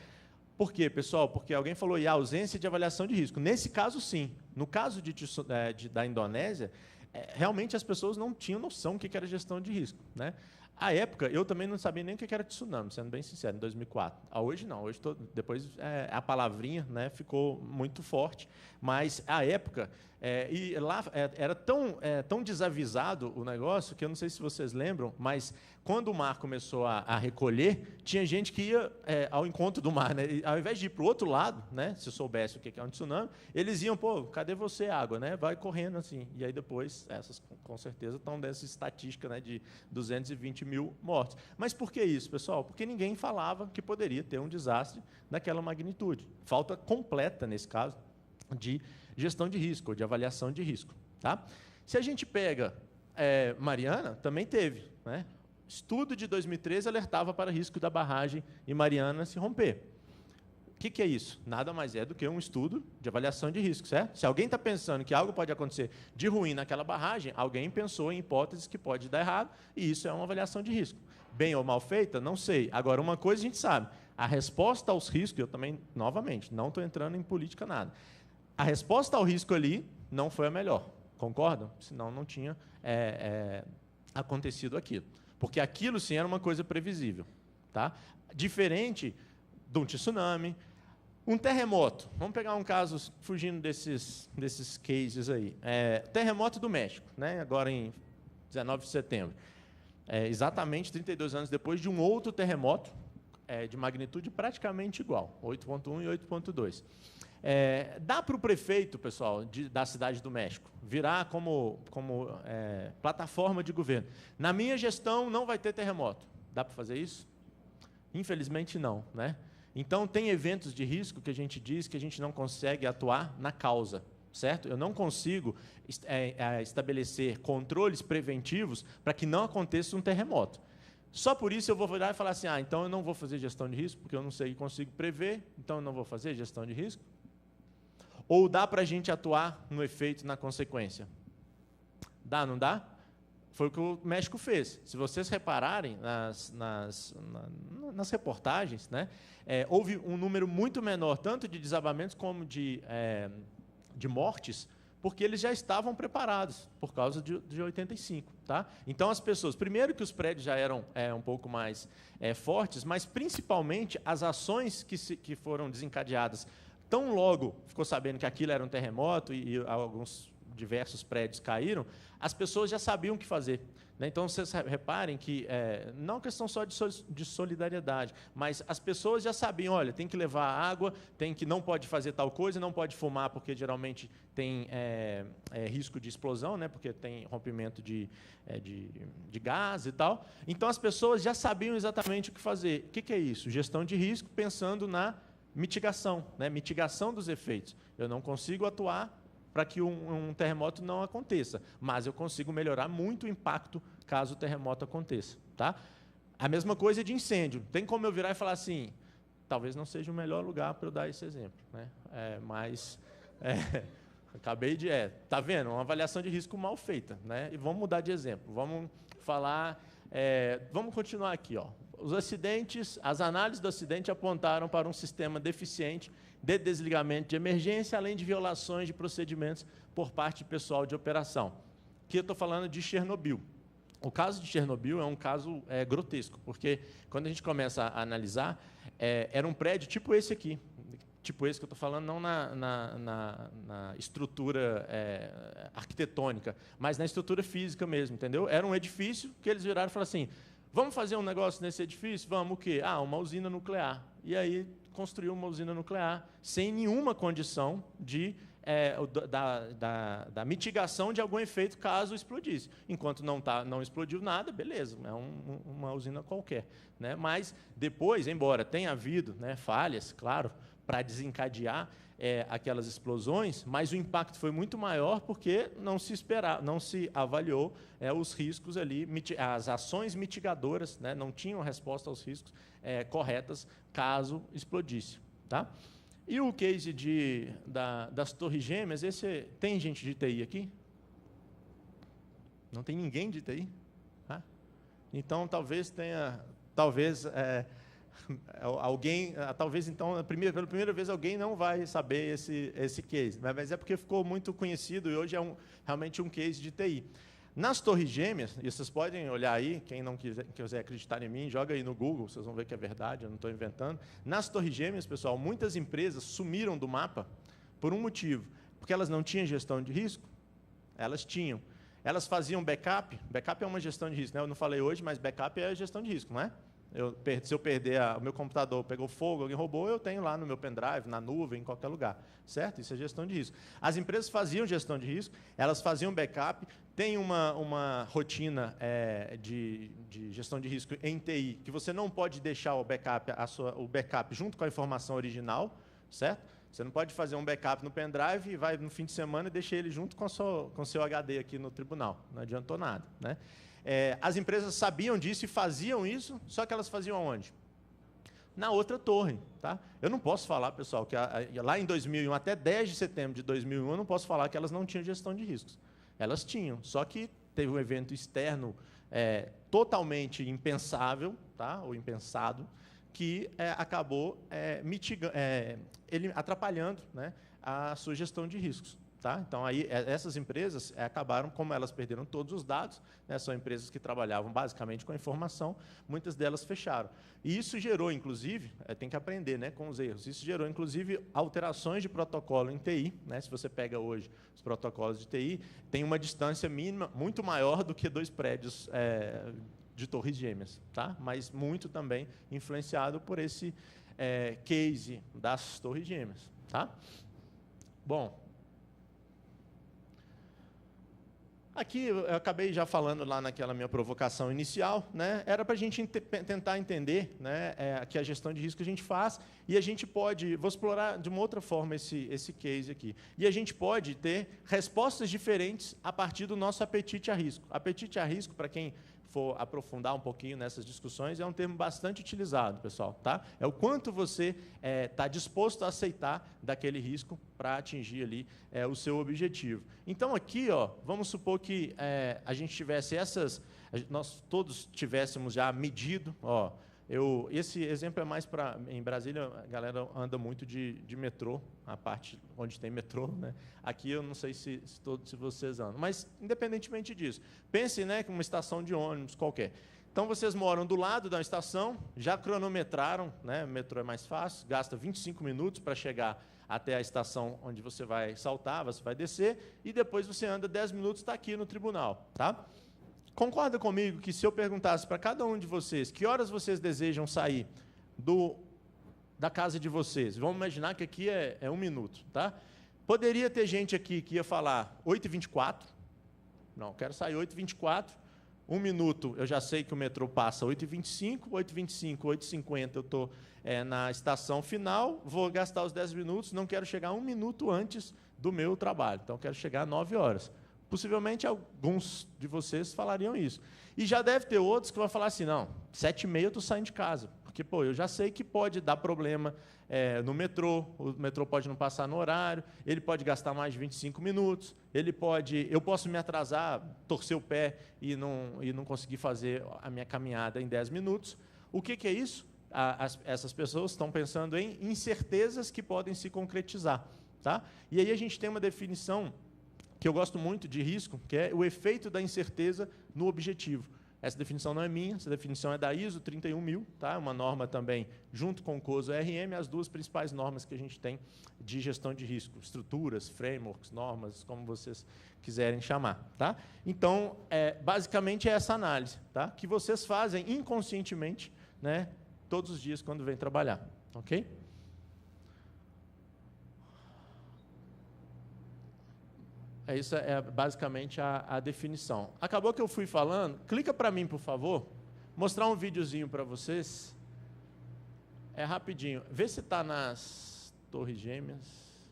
Por quê, pessoal? Porque alguém falou a ausência de avaliação de risco. Nesse caso, sim. No caso da Indonésia, realmente as pessoas não tinham noção do que era gestão de risco. Né? À época, eu também não sabia nem o que era tsunami, sendo bem sincero, em 2004. Hoje não, hoje depois a palavrinha, né, ficou muito forte, mas à época, e lá era tão desavisado o negócio, que eu não sei se vocês lembram, mas quando o mar começou a recolher, tinha gente que ia ao encontro do mar, né, e, ao invés de ir para o outro lado, né, se soubesse o que é um tsunami, eles iam, pô, cadê você, água? Né? Vai correndo assim. E aí depois, essas com certeza estão dessa estatística, né, de 220 mil mortos. Mas por que isso, pessoal? Porque ninguém falava que poderia ter um desastre daquela magnitude. Falta completa, nesse caso, de gestão de risco, ou de avaliação de risco. Tá? Se a gente pega Mariana, também teve. Né? Estudo de 2013 alertava para risco da barragem em Mariana se romper. O que é isso? Nada mais é do que um estudo de avaliação de risco, certo? Se alguém está pensando que algo pode acontecer de ruim naquela barragem, alguém pensou em hipóteses que pode dar errado, e isso é uma avaliação de risco. Bem ou mal feita? Não sei. Agora, uma coisa a gente sabe, a resposta aos riscos, eu também, novamente, não estou entrando em política nada, a resposta ao risco ali não foi a melhor, concordam? Senão não tinha acontecido aquilo. Porque aquilo, sim, era uma coisa previsível. Tá? Diferente de um tsunami, um terremoto. Vamos pegar um caso fugindo desses cases aí. Terremoto do México, né? Agora em 19 de setembro. Exatamente 32 anos depois de um outro terremoto de magnitude praticamente igual, 8.1 e 8.2. Dá para o prefeito, pessoal, da cidade do México, virar como plataforma de governo. Na minha gestão não vai ter terremoto. Dá para fazer isso? Infelizmente não, né? Então, tem eventos de risco que a gente diz que a gente não consegue atuar na causa, certo? Eu não consigo estabelecer controles preventivos para que não aconteça um terremoto. Só por isso eu vou virar e falar assim, então eu não vou fazer gestão de risco, porque eu não sei e consigo prever, então eu não vou fazer gestão de risco? Ou dá para a gente atuar no efeito, na consequência? Dá, não dá? Foi o que o México fez. Se vocês repararem nas reportagens, né, houve um número muito menor, tanto de desabamentos como de mortes, porque eles já estavam preparados, por causa de 85. Tá? Então, as pessoas, primeiro que os prédios já eram um pouco mais fortes, mas, principalmente, as ações que foram desencadeadas, tão logo ficou sabendo que aquilo era um terremoto e alguns diversos prédios caíram, as pessoas já sabiam o que fazer. Né? Então, vocês reparem que, não questão só de solidariedade, mas as pessoas já sabiam, olha, tem que levar água, não pode fazer tal coisa, não pode fumar, porque geralmente tem risco de explosão, né? Porque tem rompimento de gás e tal. Então, as pessoas já sabiam exatamente o que fazer. O que é isso? Gestão de risco, pensando na mitigação, né? Mitigação dos efeitos. Eu não consigo atuar para que um terremoto não aconteça, mas eu consigo melhorar muito o impacto caso o terremoto aconteça. Tá? A mesma coisa de incêndio. Tem como eu virar e falar assim, talvez não seja o melhor lugar para eu dar esse exemplo, né? Mas acabei de... Tá vendo? Uma avaliação de risco mal feita. Né? E vamos mudar de exemplo. Vamos falar... vamos continuar aqui. Ó. Os acidentes, as análises do acidente apontaram para um sistema deficiente de desligamento de emergência, além de violações de procedimentos por parte de pessoal de operação. Aqui eu estou falando de Chernobyl. O caso de Chernobyl é um caso grotesco, porque quando a gente começa a analisar, era um prédio tipo esse aqui, tipo esse que eu estou falando, não na estrutura arquitetônica, mas na estrutura física mesmo, entendeu? Era um edifício que eles viraram e falaram assim, vamos fazer um negócio nesse edifício? Vamos, o quê? Uma usina nuclear. E aí construiu uma usina nuclear sem nenhuma condição da mitigação de algum efeito caso explodisse. Enquanto não explodiu nada, beleza, é uma usina qualquer. Né? Mas depois, embora tenha havido falhas, claro, para desencadear aquelas explosões, mas o impacto foi muito maior porque não se avaliou os riscos ali, as ações mitigadoras, né, não tinham resposta aos riscos corretas caso explodisse. Tá? E o case das Torres Gêmeas, tem gente de TI aqui? Não tem ninguém de TI? Ah? Então, talvez tenha... alguém, talvez então, pela primeira vez, alguém não vai saber esse case, mas é porque ficou muito conhecido e hoje é realmente um case de TI. Nas Torres Gêmeas, e vocês podem olhar aí, quem não quiser acreditar em mim, joga aí no Google, vocês vão ver que é verdade, eu não estou inventando. Nas Torres Gêmeas, pessoal, muitas empresas sumiram do mapa por um motivo, porque elas não tinham gestão de risco, elas tinham. Elas faziam backup é uma gestão de risco, né? Eu não falei hoje, mas backup é gestão de risco, não é? Se eu perder o meu computador, pegou fogo, alguém roubou, eu tenho lá no meu pendrive, na nuvem, em qualquer lugar. Certo? Isso é gestão de risco. As empresas faziam gestão de risco, elas faziam backup, tem uma rotina de gestão de risco em TI, que você não pode deixar o backup junto com a informação original, certo? Você não pode fazer um backup no pendrive e vai no fim de semana e deixa ele junto com o seu HD aqui no tribunal. Não adiantou nada, né? As empresas sabiam disso e faziam isso, só que elas faziam aonde? Na outra torre. Tá? Eu não posso falar, pessoal, que lá em 2001, até 10 de setembro de 2001, eu não posso falar que elas não tinham gestão de riscos. Elas tinham, só que teve um evento externo totalmente impensável, tá? Ou impensado, que acabou atrapalhando, né, a sua gestão de riscos. Tá? Então, aí, essas empresas acabaram, como elas perderam todos os dados, né, são empresas que trabalhavam basicamente com a informação, muitas delas fecharam. E isso gerou, inclusive, tem que aprender, né, com os erros, isso gerou, inclusive, alterações de protocolo em TI. Né, se você pega hoje os protocolos de TI, tem uma distância mínima muito maior do que 2 prédios de torres gêmeas, tá? Mas muito também influenciado por esse case das torres gêmeas. Tá? Bom, aqui eu acabei já falando lá naquela minha provocação inicial, né? Era para a gente tentar entender, né, que a gestão de risco a gente faz e a gente pode, vou explorar de uma outra forma esse case aqui, e a gente pode ter respostas diferentes a partir do nosso apetite a risco. Apetite a risco, para quem for aprofundar um pouquinho nessas discussões, é um termo bastante utilizado, pessoal. Tá? É o quanto você está disposto a aceitar daquele risco para atingir ali o seu objetivo. Então, aqui, ó, vamos supor que a gente tivesse nós todos tivéssemos já medido, ó, esse exemplo é mais para... Em Brasília, a galera anda muito de metrô, a parte onde tem metrô. Né? Aqui, eu não sei se vocês andam. Mas, independentemente disso, pense, né, que uma estação de ônibus qualquer. Então, vocês moram do lado da estação, já cronometraram, né, o metrô é mais fácil, gasta 25 minutos para chegar até a estação onde você vai saltar, você vai descer, e depois você anda 10 minutos, está aqui no tribunal. Tá? Concorda comigo que se eu perguntasse para cada um de vocês que horas vocês desejam sair da casa de vocês, vamos imaginar que aqui é 1 minuto, tá? Poderia ter gente aqui que ia falar 8h24, não, quero sair 8h24, 1 minuto, eu já sei que o metrô passa 8h25, 8h25, 8h50 eu estou na estação final, vou gastar os 10 minutos, não quero chegar 1 minuto antes do meu trabalho, então quero chegar às 9 horas. Possivelmente alguns de vocês falariam isso. E já deve ter outros que vão falar assim, não, 7h30 eu estou saindo de casa, porque pô, eu já sei que pode dar problema no metrô, o metrô pode não passar no horário, ele pode gastar mais de 25 minutos, eu posso me atrasar, torcer o pé e não conseguir fazer a minha caminhada em 10 minutos. O que é isso? Essas pessoas estão pensando em incertezas que podem se concretizar. Tá? E aí a gente tem uma definição que eu gosto muito de risco, que é o efeito da incerteza no objetivo. Essa definição não é minha, essa definição é da ISO 31000, tá? Uma norma também, junto com o COSO RM, as duas principais normas que a gente tem de gestão de risco, estruturas, frameworks, normas, como vocês quiserem chamar. Tá? Então, basicamente é essa análise, tá? Que vocês fazem inconscientemente, né, todos os dias quando vêm trabalhar. Ok? Isso é basicamente a definição. Acabou que eu fui falando. Clica para mim, por favor. Mostrar um videozinho para vocês. É rapidinho. Vê se está nas torres gêmeas.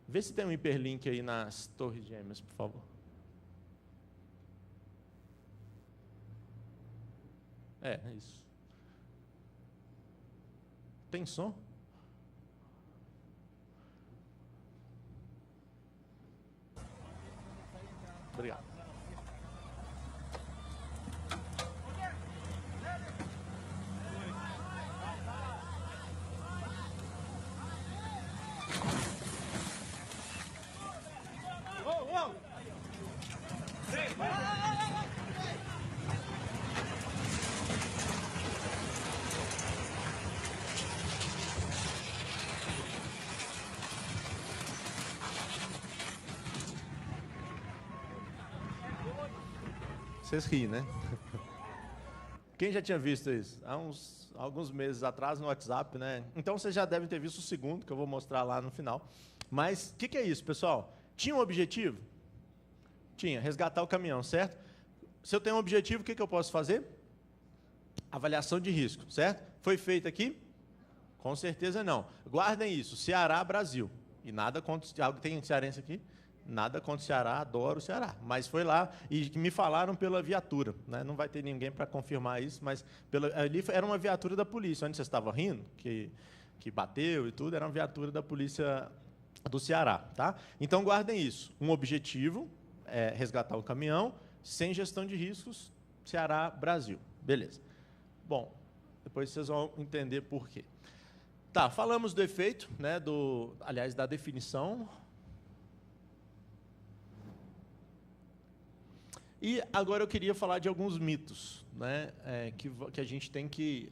Vê se tem um hiperlink aí nas torres gêmeas, por favor. É isso. Tem som? Obrigado. Vocês riem, né? Quem já tinha visto isso? Há alguns meses atrás no WhatsApp, né? Então vocês já devem ter visto o segundo, que eu vou mostrar lá no final. Mas o que é isso, pessoal? Tinha um objetivo? Tinha, resgatar o caminhão, certo? Se eu tenho um objetivo, o que eu posso fazer? Avaliação de risco, certo? Foi feito aqui? com certeza não. Guardem isso, Ceará, Brasil. E nada contra... Tem cearense aqui? Nada contra o Ceará, adoro o Ceará. Mas foi lá e me falaram pela viatura. Né? Não vai ter ninguém para confirmar isso, mas ali era uma viatura da polícia. Onde você estava rindo, que bateu e tudo, era uma viatura da polícia do Ceará. Tá? Então, guardem isso. Um objetivo é resgatar o caminhão, sem gestão de riscos, Ceará, Brasil. Beleza. Bom, depois vocês vão entender por quê. Tá, falamos do efeito, né, aliás, da definição. E agora eu queria falar de alguns mitos, né, que a gente tem que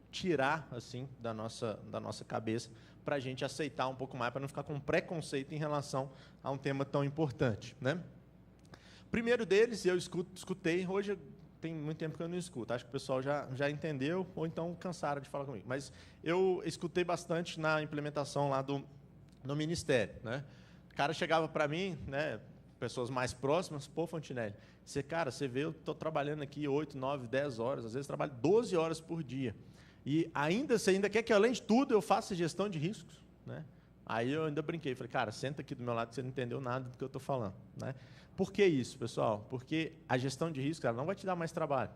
tirar assim da nossa cabeça para a gente aceitar um pouco mais, para não ficar com preconceito em relação a um tema tão importante. Né? Primeiro deles, eu escutei, hoje tem muito tempo que eu não escuto, acho que o pessoal já entendeu, ou então cansaram de falar comigo, mas eu escutei bastante na implementação lá no Ministério. Né? O cara chegava para mim, né, pessoas mais próximas, pô, Fontinelli, você vê, eu estou trabalhando aqui 8, 9, 10 horas, às vezes trabalho 12 horas por dia, e você ainda quer que, além de tudo, eu faça gestão de riscos? Né? Aí eu ainda brinquei, falei, cara, senta aqui do meu lado que você não entendeu nada do que eu estou falando. Né? Por que isso, pessoal? Porque a gestão de risco ela não vai te dar mais trabalho.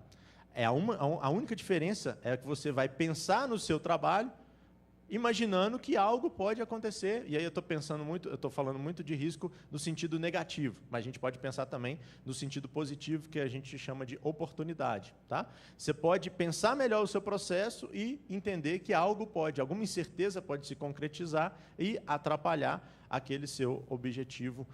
A única diferença é que você vai pensar no seu trabalho imaginando que algo pode acontecer, e aí eu estou falando muito de risco no sentido negativo, mas a gente pode pensar também no sentido positivo, que a gente chama de oportunidade. Tá? Você pode pensar melhor o seu processo e entender que alguma incerteza pode se concretizar e atrapalhar aquele seu objetivo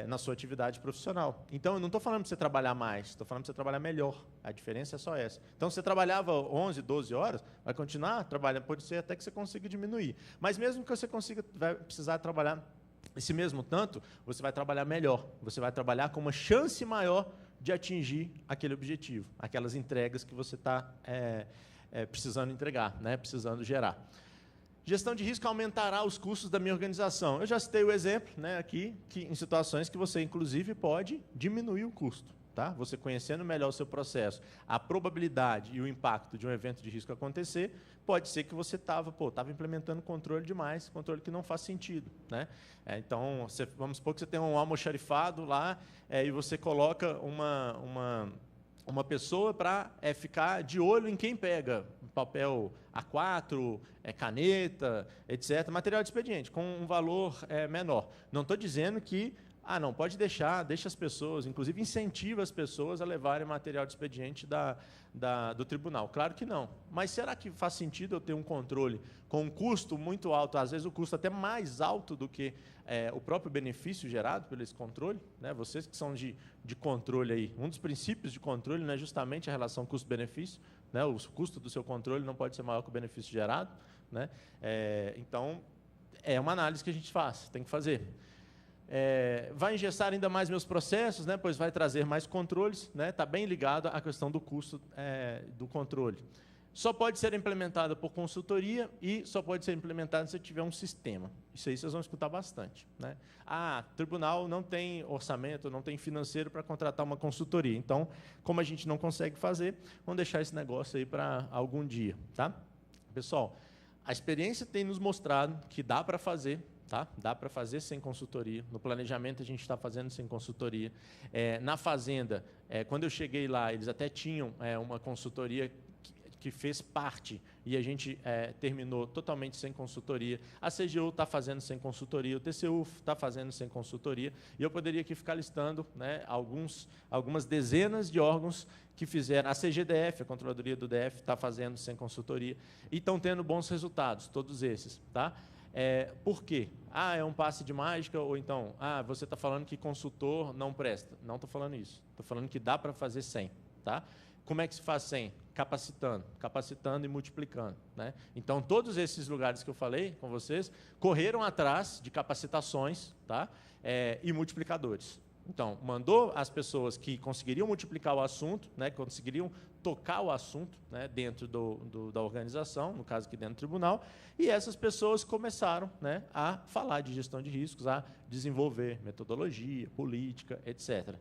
na sua atividade profissional. Então, eu não estou falando para você trabalhar mais, estou falando para você trabalhar melhor. A diferença é só essa. Então, você trabalhava 11, 12 horas, vai continuar trabalhando, pode ser até que você consiga diminuir. Mas mesmo que você vai precisar trabalhar esse mesmo tanto, você vai trabalhar melhor, você vai trabalhar com uma chance maior de atingir aquele objetivo, aquelas entregas que você está precisando entregar, né, precisando gerar. Gestão de risco aumentará os custos da minha organização. Eu já citei o exemplo, né, aqui, que em situações que você, inclusive, pode diminuir o custo. Tá? Você conhecendo melhor o seu processo, a probabilidade e o impacto de um evento de risco acontecer, pode ser que você estava implementando controle demais, controle que não faz sentido. Né? Então, vamos supor que você tem um almoxarifado lá e você coloca uma pessoa para ficar de olho em quem pega papel A4, caneta, etc., material de expediente, com um valor menor. Não estou dizendo que não, pode deixa as pessoas, inclusive incentiva as pessoas a levarem material de expediente do tribunal. Claro que não. Mas será que faz sentido eu ter um controle com um custo muito alto, às vezes o custo até mais alto do que o próprio benefício gerado pelo esse controle? Né? Vocês que são de controle aí, um dos princípios de controle, né, justamente a relação custo-benefício. Né? O custo do seu controle não pode ser maior que o benefício gerado. Né? Então, é uma análise que a gente faz, tem que fazer. Vai engessar ainda mais meus processos, né, pois vai trazer mais controles, né, está bem ligado à questão do custo do controle. Só pode ser implementada por consultoria e só pode ser implementada se tiver um sistema. Isso aí vocês vão escutar bastante. Né? Tribunal não tem orçamento, não tem financeiro para contratar uma consultoria. Então, como a gente não consegue fazer, vamos deixar esse negócio aí para algum dia. Tá? Pessoal, a experiência tem nos mostrado que dá para fazer. Tá? Dá para fazer sem consultoria. No planejamento, a gente está fazendo sem consultoria. Na Fazenda, quando eu cheguei lá, eles até tinham uma consultoria que fez parte, e a gente terminou totalmente sem consultoria. A CGU está fazendo sem consultoria, o TCU está fazendo sem consultoria, e eu poderia aqui ficar listando, né, algumas dezenas de órgãos que fizeram. A CGDF, a Controladoria do DF, está fazendo sem consultoria, e estão tendo bons resultados, todos esses. Tá? Por quê? É um passe de mágica, ou então, você está falando que consultor não presta. Não estou falando isso. Estou falando que dá para fazer sem. Tá? Como é que se faz sem? Capacitando e multiplicando. Né? Então, todos esses lugares que eu falei com vocês correram atrás de capacitações, tá? E multiplicadores. Então, mandou as pessoas que conseguiriam multiplicar o assunto, né, que conseguiriam tocar o assunto, né, dentro da organização, no caso aqui dentro do tribunal, e essas pessoas começaram, né, a falar de gestão de riscos, a desenvolver metodologia, política, etc.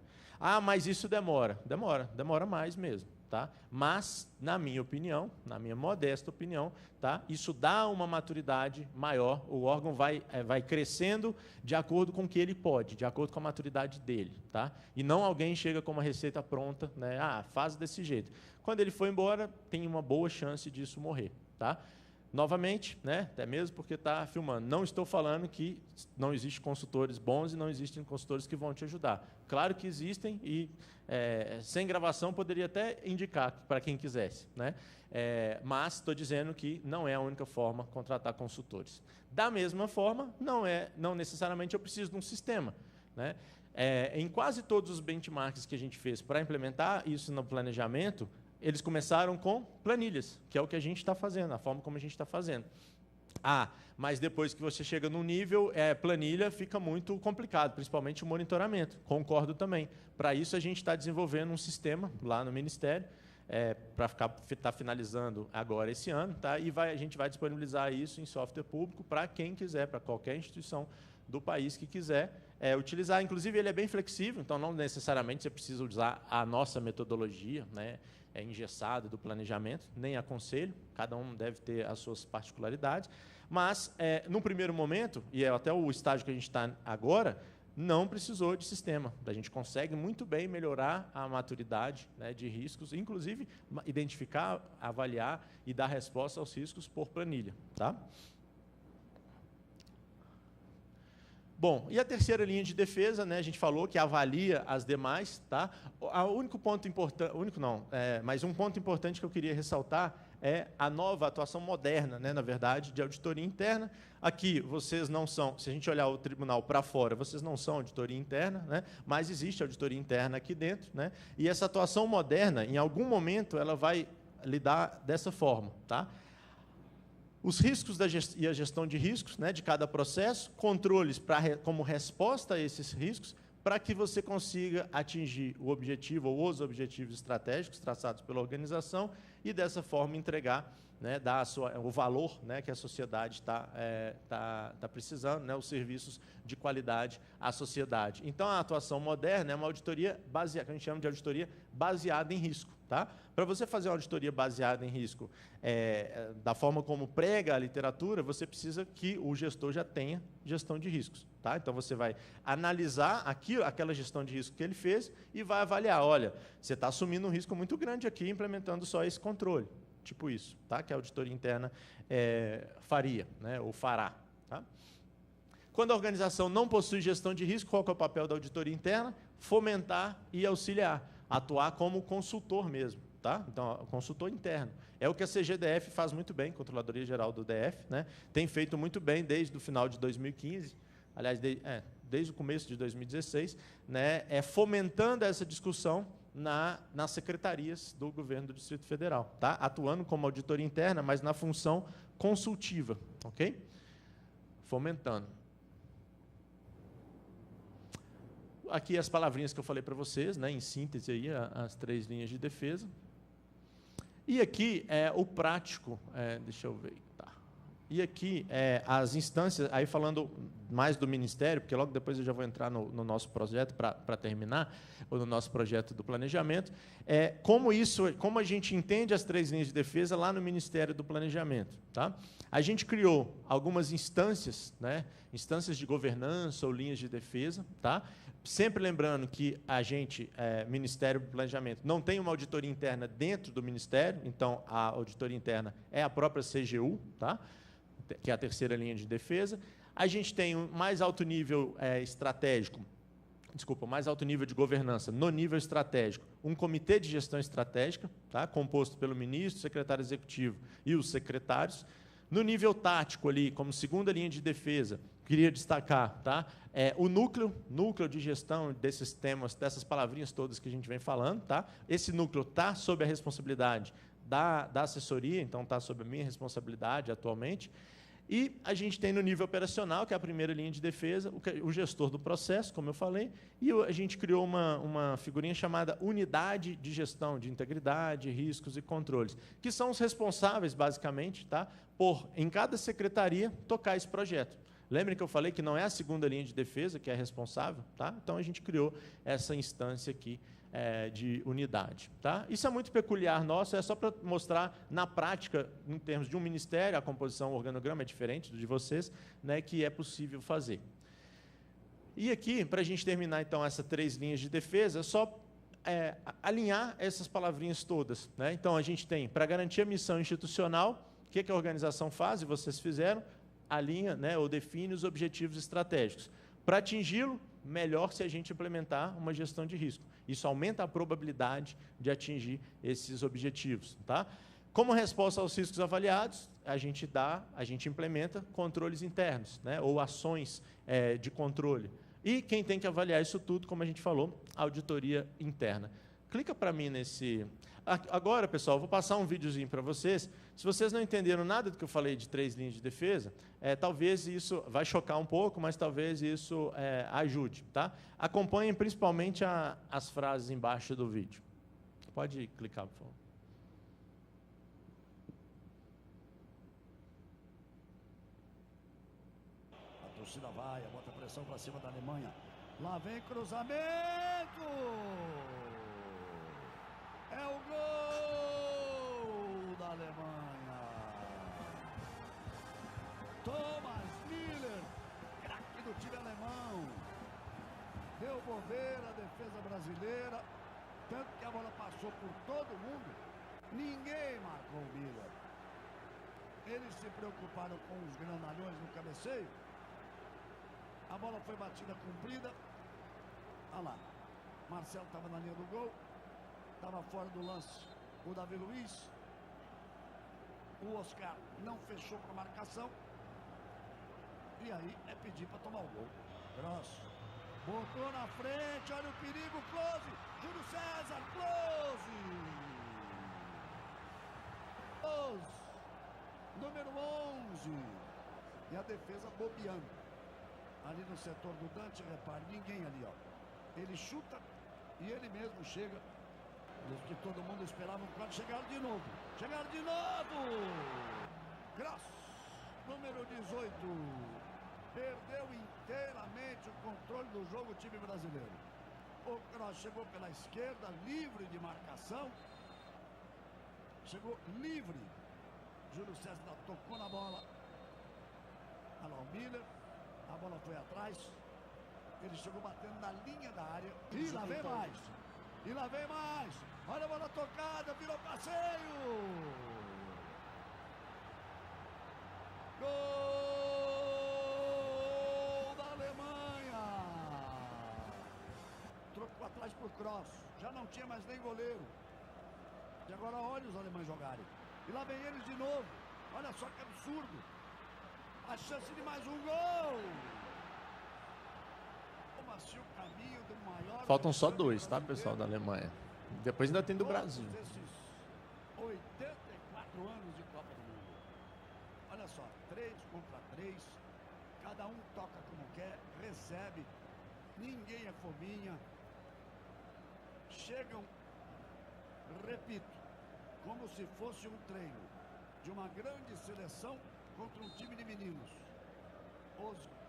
Mas isso demora mais mesmo. tá? Mas, na minha opinião, na minha modesta opinião, tá? Isso dá uma maturidade maior, o órgão vai crescendo de acordo com o que ele pode, de acordo com a maturidade dele, tá? E não alguém chega com uma receita pronta, né? Faz desse jeito. Quando ele for embora, tem uma boa chance disso morrer, tá? Novamente, né, até mesmo porque está filmando, não estou falando que não existem consultores bons e não existem consultores que vão te ajudar. Claro que existem e, sem gravação, poderia até indicar para quem quisesse, né? Mas estou dizendo que não é a única forma de contratar consultores. Da mesma forma, não necessariamente eu preciso de um sistema, né? Em quase todos os benchmarks que a gente fez para implementar isso no planejamento, eles começaram com planilhas, que é o que a gente está fazendo, a forma como a gente está fazendo. Mas depois que você chega num nível, planilha fica muito complicado, principalmente o monitoramento. Concordo também. Para isso, a gente está desenvolvendo um sistema lá no Ministério, para estar finalizando agora esse ano, tá? E a gente vai disponibilizar isso em software público para quem quiser, para qualquer instituição do país que quiser utilizar. Inclusive, ele é bem flexível, então não necessariamente você precisa usar a nossa metodologia, né? Engessado do planejamento, nem aconselho, cada um deve ter as suas particularidades, mas, no primeiro momento, e até o estágio que a gente está agora, não precisou de sistema. A gente consegue muito bem melhorar a maturidade, né, de riscos, inclusive identificar, avaliar e dar resposta aos riscos por planilha. Tá? Bom, e a terceira linha de defesa, né, a gente falou que avalia as demais, tá? Mas um ponto importante que eu queria ressaltar é a nova atuação moderna, né, na verdade, de auditoria interna. Aqui, vocês não são, se a gente olhar o tribunal para fora, vocês não são auditoria interna, né, mas existe auditoria interna aqui dentro, né, e essa atuação moderna, em algum momento, ela vai lidar dessa forma, tá? Os riscos e a gestão de riscos, né, de cada processo, controles como resposta a esses riscos, para que você consiga atingir o objetivo ou os objetivos estratégicos traçados pela organização e, dessa forma, entregar, né, dar o valor, né, que a sociedade tá precisando, né, os serviços de qualidade à sociedade. Então, a atuação moderna é uma auditoria baseada, que a gente chama de auditoria baseada em risco. Tá? Para você fazer uma auditoria baseada em risco, da forma como prega a literatura, você precisa que o gestor já tenha gestão de riscos. Tá? Então, você vai analisar aquela gestão de risco que ele fez e vai avaliar, olha, você está assumindo um risco muito grande aqui, implementando só esse controle. Tipo isso, tá? Que a auditoria interna faria, né? Ou fará. Tá? Quando a organização não possui gestão de risco, qual que é o papel da auditoria interna? Fomentar e auxiliar. Atuar como consultor mesmo, tá? Então, consultor interno. É o que a CGDF faz muito bem, Controladoria Geral do DF, né? Tem feito muito bem desde o final de 2015, aliás, desde o começo de 2016, né? Fomentando essa discussão nas secretarias do governo do Distrito Federal, tá? Atuando como auditoria interna, mas na função consultiva, ok? Fomentando. Aqui as palavrinhas que eu falei para vocês, né, em síntese, aí, as 3 linhas de defesa. E aqui é o prático, deixa eu ver. Tá. E aqui as instâncias, aí falando mais do Ministério, porque logo depois eu já vou entrar no nosso projeto para terminar, ou no nosso projeto do planejamento, como a gente entende as 3 linhas de defesa lá no Ministério do Planejamento. Tá? A gente criou algumas instâncias, né, instâncias de governança ou linhas de defesa, tá? Sempre lembrando que a gente, Ministério do Planejamento, não tem uma auditoria interna dentro do Ministério, então a auditoria interna é a própria CGU, tá? Que é a terceira linha de defesa. A gente tem um mais alto nível mais alto nível de governança no nível estratégico, um comitê de gestão estratégica, tá? Composto pelo ministro, secretário executivo e os secretários. No nível tático, ali, como segunda linha de defesa, queria destacar, tá? O núcleo de gestão desses temas, dessas palavrinhas todas que a gente vem falando. Tá? Esse núcleo está sob a responsabilidade da assessoria, então está sob a minha responsabilidade atualmente. E a gente tem no nível operacional, que é a primeira linha de defesa, o gestor do processo, como eu falei, e a gente criou uma figurinha chamada Unidade de Gestão de Integridade, Riscos e Controles, que são os responsáveis, basicamente, tá, por, em cada secretaria, tocar esse projeto. Lembrem que eu falei que não é a segunda linha de defesa que é responsável, tá? Então a gente criou essa instância aqui de unidade. Tá? Isso é muito peculiar nosso, é só para mostrar na prática, em termos de um ministério, a composição, o organograma é diferente do de vocês, né, que é possível fazer. E aqui, para a gente terminar, então, essas 3 linhas de defesa, só alinhar essas palavrinhas todas. Né? Então, a gente tem, para garantir a missão institucional, o que a organização faz, e vocês fizeram, alinha, né, ou define os objetivos estratégicos. Para atingi-lo, melhor se a gente implementar uma gestão de risco. Isso aumenta a probabilidade de atingir esses objetivos. Tá? Como resposta aos riscos avaliados, a gente implementa controles internos, né, ou ações de controle. E quem tem que avaliar isso tudo, como a gente falou, a auditoria interna. Clica para mim nesse... Agora, pessoal, eu vou passar um videozinho para vocês. Se vocês não entenderam nada do que eu falei de 3 linhas de defesa, talvez isso vai chocar um pouco, mas talvez isso ajude. Tá? Acompanhem principalmente as frases embaixo do vídeo. Pode clicar, por favor. A torcida vai, bota pressão para cima da Alemanha. Lá vem cruzamento! É o gol da Alemanha. Thomas Müller, craque do time alemão. Deu bobeira a defesa brasileira. Tanto que a bola passou por todo mundo. Ninguém marcou o Müller. Eles se preocuparam com os grandalhões no cabeceio. A bola foi batida comprida. Olha lá. Marcelo estava na linha do gol. Estava fora do lance o Davi Luiz. O Oscar não fechou para marcação. E aí é pedir para tomar o gol. Grosso. Botou na frente, olha o perigo, Close. Júlio César, Close. Close. Número 11. E a defesa bobeando. Ali no setor do Dante, repare, ninguém ali, ó. Ele chuta e ele mesmo chega. Desde que todo mundo esperava, quando chegaram de novo. Chegaram de novo! Gross, número 18. Perdeu inteiramente o controle do jogo o time brasileiro. O Gross chegou pela esquerda, livre de marcação. Chegou livre. Júlio César tocou na bola. Olha lá o Miller. A bola foi atrás. Ele chegou batendo na linha da área. E lá vem mais. E lá vem mais. Olha a bola tocada, virou passeio. Gol da Alemanha. Trocou atrás pro Cross. Já não tinha mais nem goleiro. E agora olha os alemães jogarem. E lá vem eles de novo. Olha só que absurdo. A chance de mais um gol. Faltam só 2, tá, pessoal, da Alemanha. Depois ainda tem do Brasil. 84 anos de Copa do Mundo. Olha só, 3 contra 3. Cada um toca como quer, recebe. Ninguém é fominha. Chegam, repito, como se fosse um treino de uma grande seleção contra um time de meninos.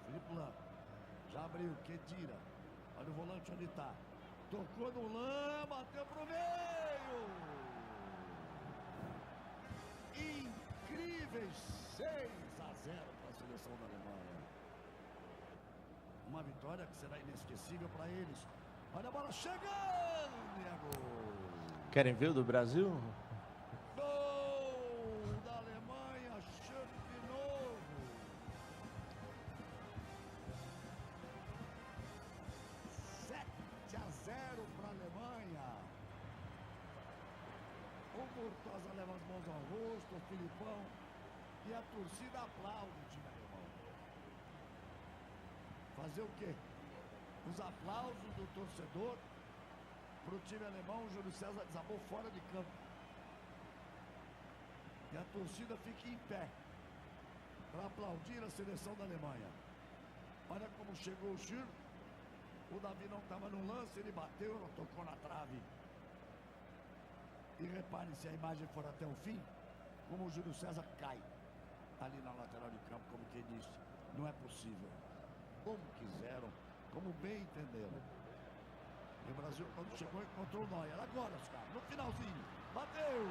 Felipe Lan. Já abriu, que tira. Olha o volante onde está. Tocou no Lan, bateu pro meio. Incríveis 6-0 para a seleção da Alemanha. Uma vitória que será inesquecível para eles. Olha a bola chegando e é gol. Querem ver o do Brasil? Gol da Alemanha, chame de novo. 7-0 para a Alemanha. O Murtosa leva as mãos ao rosto, o Filipão, e a torcida aplaude o time alemão. Fazer o quê? Os aplausos do torcedor para o time alemão. O Júlio César desabou fora de campo. E a torcida fica em pé para aplaudir a seleção da Alemanha. Olha como chegou o Schürrle. O Davi não estava no lance, ele bateu, ela tocou na trave. E reparem, se a imagem for até o fim, como o Júlio César cai ali na lateral de campo, como quem disse, não é possível. Como quiseram, como bem entenderam. E o Brasil, quando chegou, encontrou o Neuer. Agora, Oscar, no finalzinho. Bateu!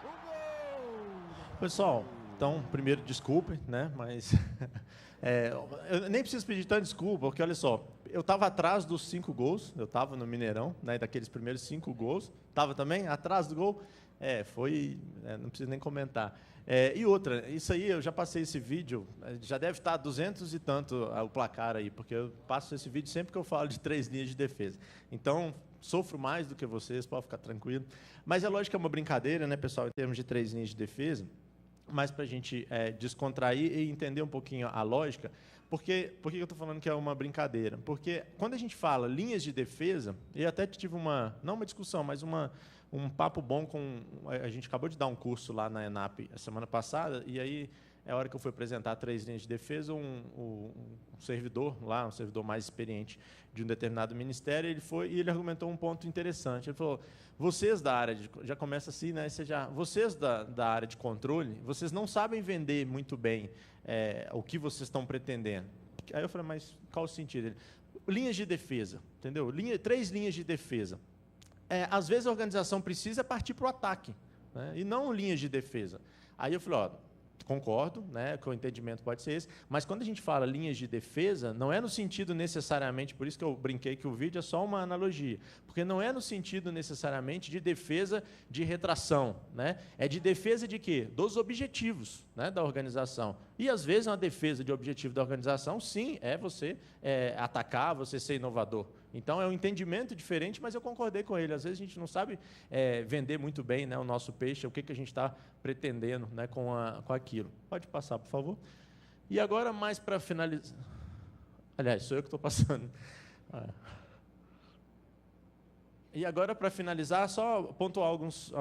O gol! Pessoal, então, primeiro, desculpem, né? Mas eu nem preciso pedir tanta desculpa, porque, olha só, eu estava atrás dos 5 gols, eu estava no Mineirão, né, daqueles primeiros 5 gols. Estava também atrás do gol? Não preciso nem comentar. E outra, isso aí, eu já passei esse vídeo, já deve estar 200 e tanto o placar aí, porque eu passo esse vídeo sempre que eu falo de 3 linhas de defesa. Então, sofro mais do que vocês, pode ficar tranquilo. Mas é lógico que é uma brincadeira, né, pessoal, em termos de 3 linhas de defesa, mas para a gente descontrair e entender um pouquinho a lógica. Por que eu estou falando que é uma brincadeira? Porque quando a gente fala linhas de defesa, eu até tive não uma discussão, mas um papo bom com... A gente acabou de dar um curso lá na ENAP a semana passada, e aí, a hora que eu fui apresentar 3 linhas de defesa, um servidor lá, um servidor mais experiente de um determinado ministério, ele argumentou um ponto interessante. Ele falou, vocês da área já começa assim, né? Vocês da área de controle, vocês não sabem vender muito bem o que vocês estão pretendendo. Aí eu falei, mas qual o sentido? Linhas de defesa, entendeu? 3 linhas de defesa. Às vezes a organização precisa partir para o ataque, né? E não linhas de defesa. Aí eu falei, concordo, né, que o entendimento pode ser esse, mas quando a gente fala linhas de defesa, não é no sentido necessariamente, por isso que eu brinquei que o vídeo é só uma analogia, porque não é no sentido necessariamente de defesa de retração, né? É de defesa de quê? Dos objetivos, né, da organização. E, às vezes, uma defesa de objetivo da organização, sim, é você atacar, você ser inovador. Então, é um entendimento diferente, mas eu concordei com ele. Às vezes, a gente não sabe vender muito bem, né, o nosso peixe, o que a gente está pretendendo, né, com aquilo. Pode passar, por favor. E agora, mais para finalizar... Aliás, sou eu que estou passando. E agora, para finalizar, só pontuar alguns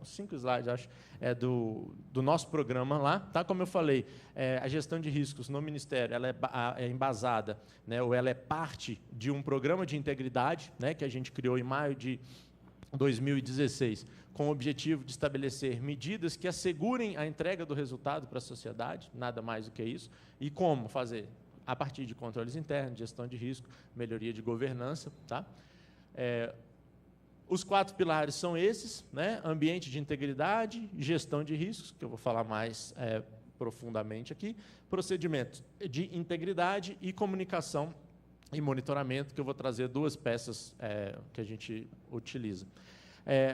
5 slides, acho, do nosso programa lá. Tá? Como eu falei, a gestão de riscos no Ministério ela é embasada, né, ou ela é parte de um programa de integridade, né, que a gente criou em maio de 2016, com o objetivo de estabelecer medidas que assegurem a entrega do resultado para a sociedade, nada mais do que isso. E como fazer? A partir de controles internos, gestão de risco, melhoria de governança. Tá? Os 4 pilares são esses, né? Ambiente de integridade, gestão de riscos, que eu vou falar mais profundamente aqui, procedimentos de integridade e comunicação e monitoramento, que eu vou trazer 2 peças que a gente utiliza.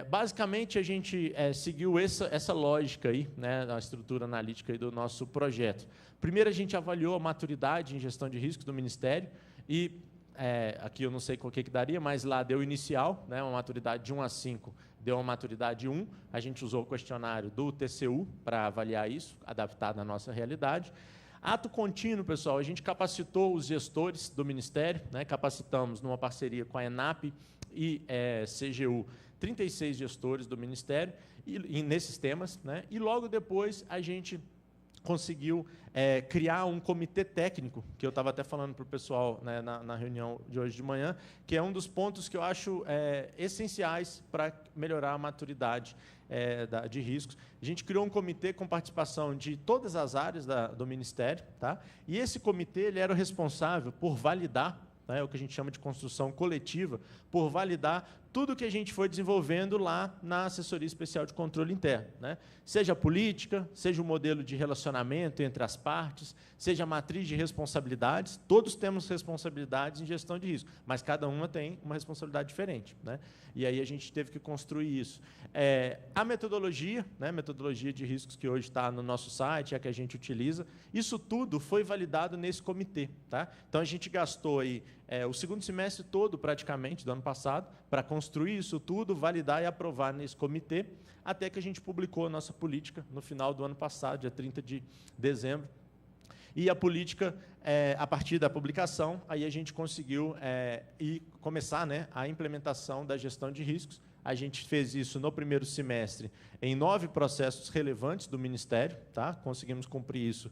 Basicamente, a gente seguiu essa lógica aí, né, da estrutura analítica aí do nosso projeto. Primeiro, a gente avaliou a maturidade em gestão de risco do Ministério e, aqui eu não sei qual que daria, mas lá deu inicial, né, uma maturidade de 1 a 5, deu uma maturidade 1, a gente usou o questionário do TCU para avaliar isso, adaptado à nossa realidade. Ato contínuo, pessoal, a gente capacitou os gestores do Ministério, né, capacitamos numa parceria com a ENAP e CGU, 36 gestores do Ministério e nesses temas, né? E logo depois a gente conseguiu criar um comitê técnico, que eu estava até falando para o pessoal, né, na reunião de hoje de manhã, que é um dos pontos que eu acho essenciais para melhorar a maturidade de riscos. A gente criou um comitê com participação de todas as áreas do Ministério, tá? E esse comitê ele era o responsável por validar, né, o que a gente chama de construção coletiva, por validar tudo que a gente foi desenvolvendo lá na Assessoria Especial de Controle Interno, né? Seja a política, seja o modelo de relacionamento entre as partes, seja a matriz de responsabilidades, todos temos responsabilidades em gestão de risco, mas cada uma tem uma responsabilidade diferente, né? E aí a gente teve que construir isso. A metodologia, né, metodologia de riscos que hoje está no nosso site, é a que a gente utiliza, isso tudo foi validado nesse comitê. Tá? Então, a gente gastou aí, o segundo semestre todo, praticamente, do ano passado, para construir isso tudo, validar e aprovar nesse comitê, até que a gente publicou a nossa política no final do ano passado, dia 30 de dezembro. E a política, a partir da publicação, aí a gente conseguiu começar, né, a implementação da gestão de riscos. A gente fez isso no primeiro semestre em 9 processos relevantes do Ministério, tá? Conseguimos cumprir isso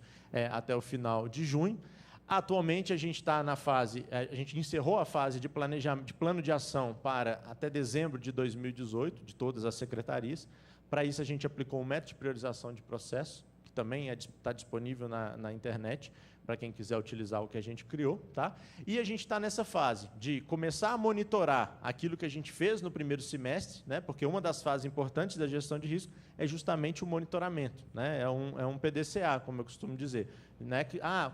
até o final de junho. Atualmente, a gente está na fase, a gente encerrou a fase de planejamento, de plano de ação para até dezembro de 2018, de todas as secretarias. Para isso, a gente aplicou um método de priorização de processos, também está disponível na internet, para quem quiser utilizar o que a gente criou. Tá? E a gente está nessa fase de começar a monitorar aquilo que a gente fez no primeiro semestre, né? Porque uma das fases importantes da gestão de risco é justamente o monitoramento. Né? É um PDCA, como eu costumo dizer. Né?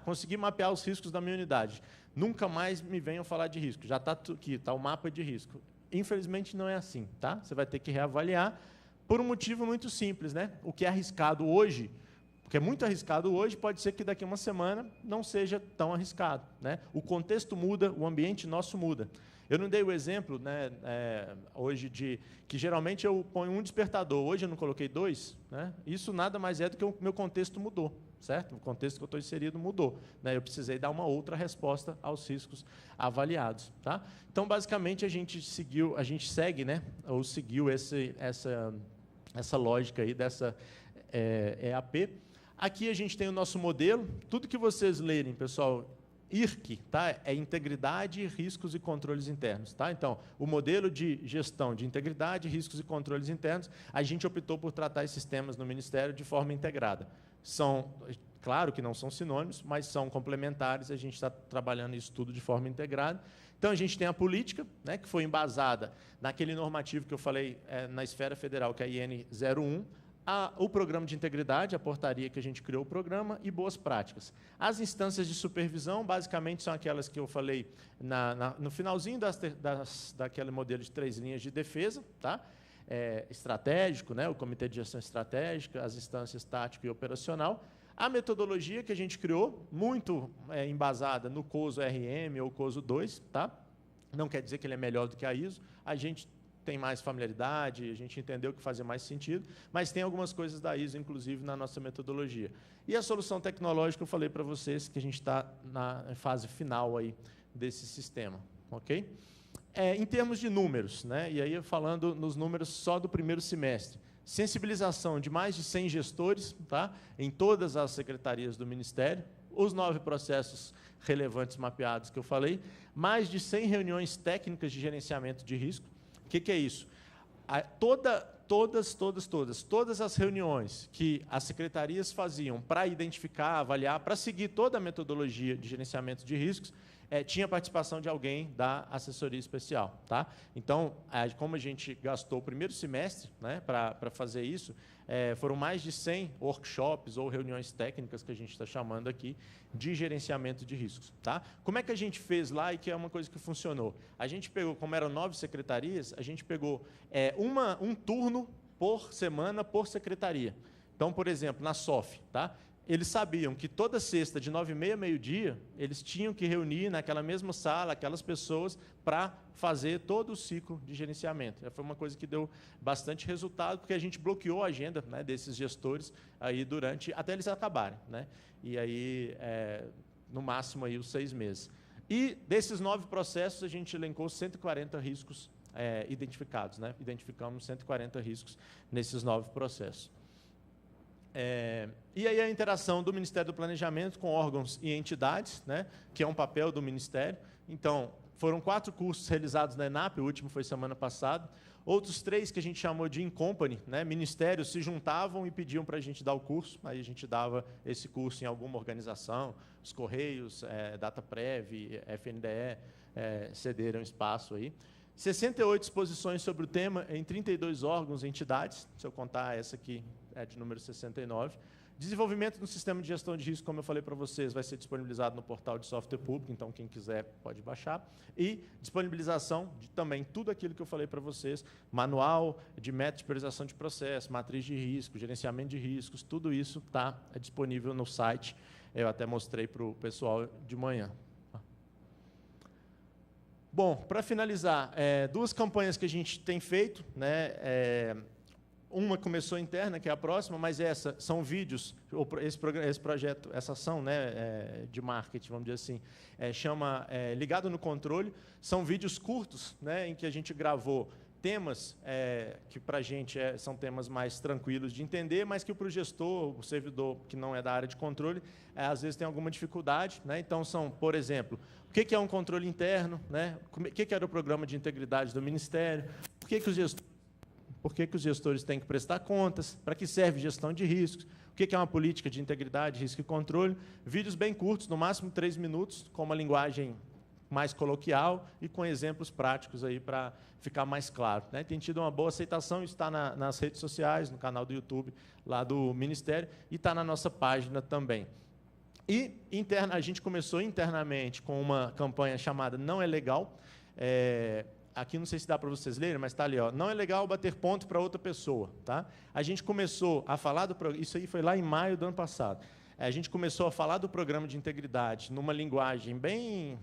Consegui mapear os riscos da minha unidade. Nunca mais me venham falar de risco. Já está aqui, está o mapa de risco. Infelizmente, não é assim. Tá? Você vai ter que reavaliar por um motivo muito simples. Né? O que é arriscado hoje, porque é muito arriscado hoje, pode ser que daqui a uma semana não seja tão arriscado. Né? O contexto muda, o ambiente nosso muda. Eu não dei o exemplo, né, hoje de que geralmente eu ponho um despertador, hoje eu não coloquei 2. Né? Isso nada mais é do que o meu contexto mudou. Certo? O contexto que eu estou inserido mudou. Né? Eu precisei dar uma outra resposta aos riscos avaliados. Tá? Então, basicamente, a gente segue, né, ou seguiu essa lógica aí dessa EAP. Aqui a gente tem o nosso modelo. Tudo que vocês lerem, pessoal, IRC, tá? É integridade, riscos e controles internos. Tá? Então, o modelo de gestão de integridade, riscos e controles internos, a gente optou por tratar esses temas no Ministério de forma integrada. Claro que não são sinônimos, mas são complementares, a gente está trabalhando isso tudo de forma integrada. Então, a gente tem a política, né, que foi embasada naquele normativo que eu falei na esfera federal, que é a IN 01, o programa de integridade, a portaria que a gente criou o programa, e boas práticas. As instâncias de supervisão, basicamente, são aquelas que eu falei no finalzinho daquele modelo de 3 linhas de defesa, tá? Estratégico, né? O Comitê de Gestão Estratégica, as instâncias tático e operacional. A metodologia que a gente criou, muito embasada no COSO RM ou COSO 2, tá? Não quer dizer que ele é melhor do que a ISO, a gente tem mais familiaridade, a gente entendeu que fazia mais sentido, mas tem algumas coisas da ISO, inclusive, na nossa metodologia. E a solução tecnológica, eu falei para vocês que a gente está na fase final aí desse sistema. Ok? Em termos de números, né? E aí falando nos números só do primeiro semestre, sensibilização de mais de 100 gestores, tá? Em todas as secretarias do Ministério, os 9 processos relevantes mapeados que eu falei, mais de 100 reuniões técnicas de gerenciamento de risco. O que é isso? Todas as reuniões que as secretarias faziam para identificar, avaliar, para seguir toda a metodologia de gerenciamento de riscos, tinha participação de alguém da assessoria especial. Tá? Então, como a gente gastou o primeiro semestre, né, para fazer isso, foram mais de 100 workshops ou reuniões técnicas, que a gente está chamando aqui, de gerenciamento de riscos. Tá? Como é que a gente fez lá e que é uma coisa que funcionou? A gente pegou, como eram 9 secretarias, a gente pegou um turno por semana por secretaria. Então, por exemplo, na SOF, tá? Eles sabiam que toda sexta, de 9h30 a meio-dia, eles tinham que reunir naquela mesma sala aquelas pessoas para fazer todo o ciclo de gerenciamento. Foi uma coisa que deu bastante resultado, porque a gente bloqueou a agenda, né, desses gestores aí até eles acabarem. Né? E aí, no máximo, aí, os 6 meses. E desses 9 processos, a gente elencou 140 riscos identificados. Né? Identificamos 140 riscos nesses 9 processos. E aí a interação do Ministério do Planejamento com órgãos e entidades, né, que é um papel do Ministério. Então, foram 4 cursos realizados na ENAP, o último foi semana passada. Outros 3 que a gente chamou de in-company, né, ministérios se juntavam e pediam para a gente dar o curso, aí a gente dava esse curso em alguma organização, os Correios, DataPrev, FNDE, cederam espaço aí. 68 exposições sobre o tema em 32 órgãos e entidades, se eu contar essa aqui, de número 69. Desenvolvimento do sistema de gestão de risco, como eu falei para vocês, vai ser disponibilizado no portal de software público, então quem quiser pode baixar. E disponibilização de também tudo aquilo que eu falei para vocês, manual de método de priorização de processo, matriz de risco, gerenciamento de riscos, tudo isso está disponível no site. Eu até mostrei para o pessoal de manhã. Bom, para finalizar, 2 campanhas que a gente tem feito, né, uma começou interna, que é a próxima, mas são vídeos, esse projeto, essa ação, né, de marketing, vamos dizer assim, chama Ligado no Controle. São vídeos curtos, né, em que a gente gravou temas que para a gente são temas mais tranquilos de entender, mas que para o gestor, o servidor que não é da área de controle, às vezes tem alguma dificuldade. Né? Então, são, por exemplo, o que é um controle interno, né? O que era o programa de integridade do Ministério, por que os gestores por que os gestores têm que prestar contas, para que serve gestão de riscos, o que é uma política de integridade, risco e controle. Vídeos bem curtos, no máximo 3 minutos, com uma linguagem mais coloquial e com exemplos práticos aí para ficar mais claro, né? Tem tido uma boa aceitação, está nas redes sociais, no canal do YouTube lá do Ministério, e está na nossa página também. E a gente começou internamente com uma campanha chamada Não é Legal. Aqui não sei se dá para vocês lerem, mas está ali, ó, não é legal bater ponto para outra pessoa. Tá? A gente começou a falar do programa, isso aí foi lá em maio do ano passado. A gente começou a falar do programa de integridade numa linguagem bem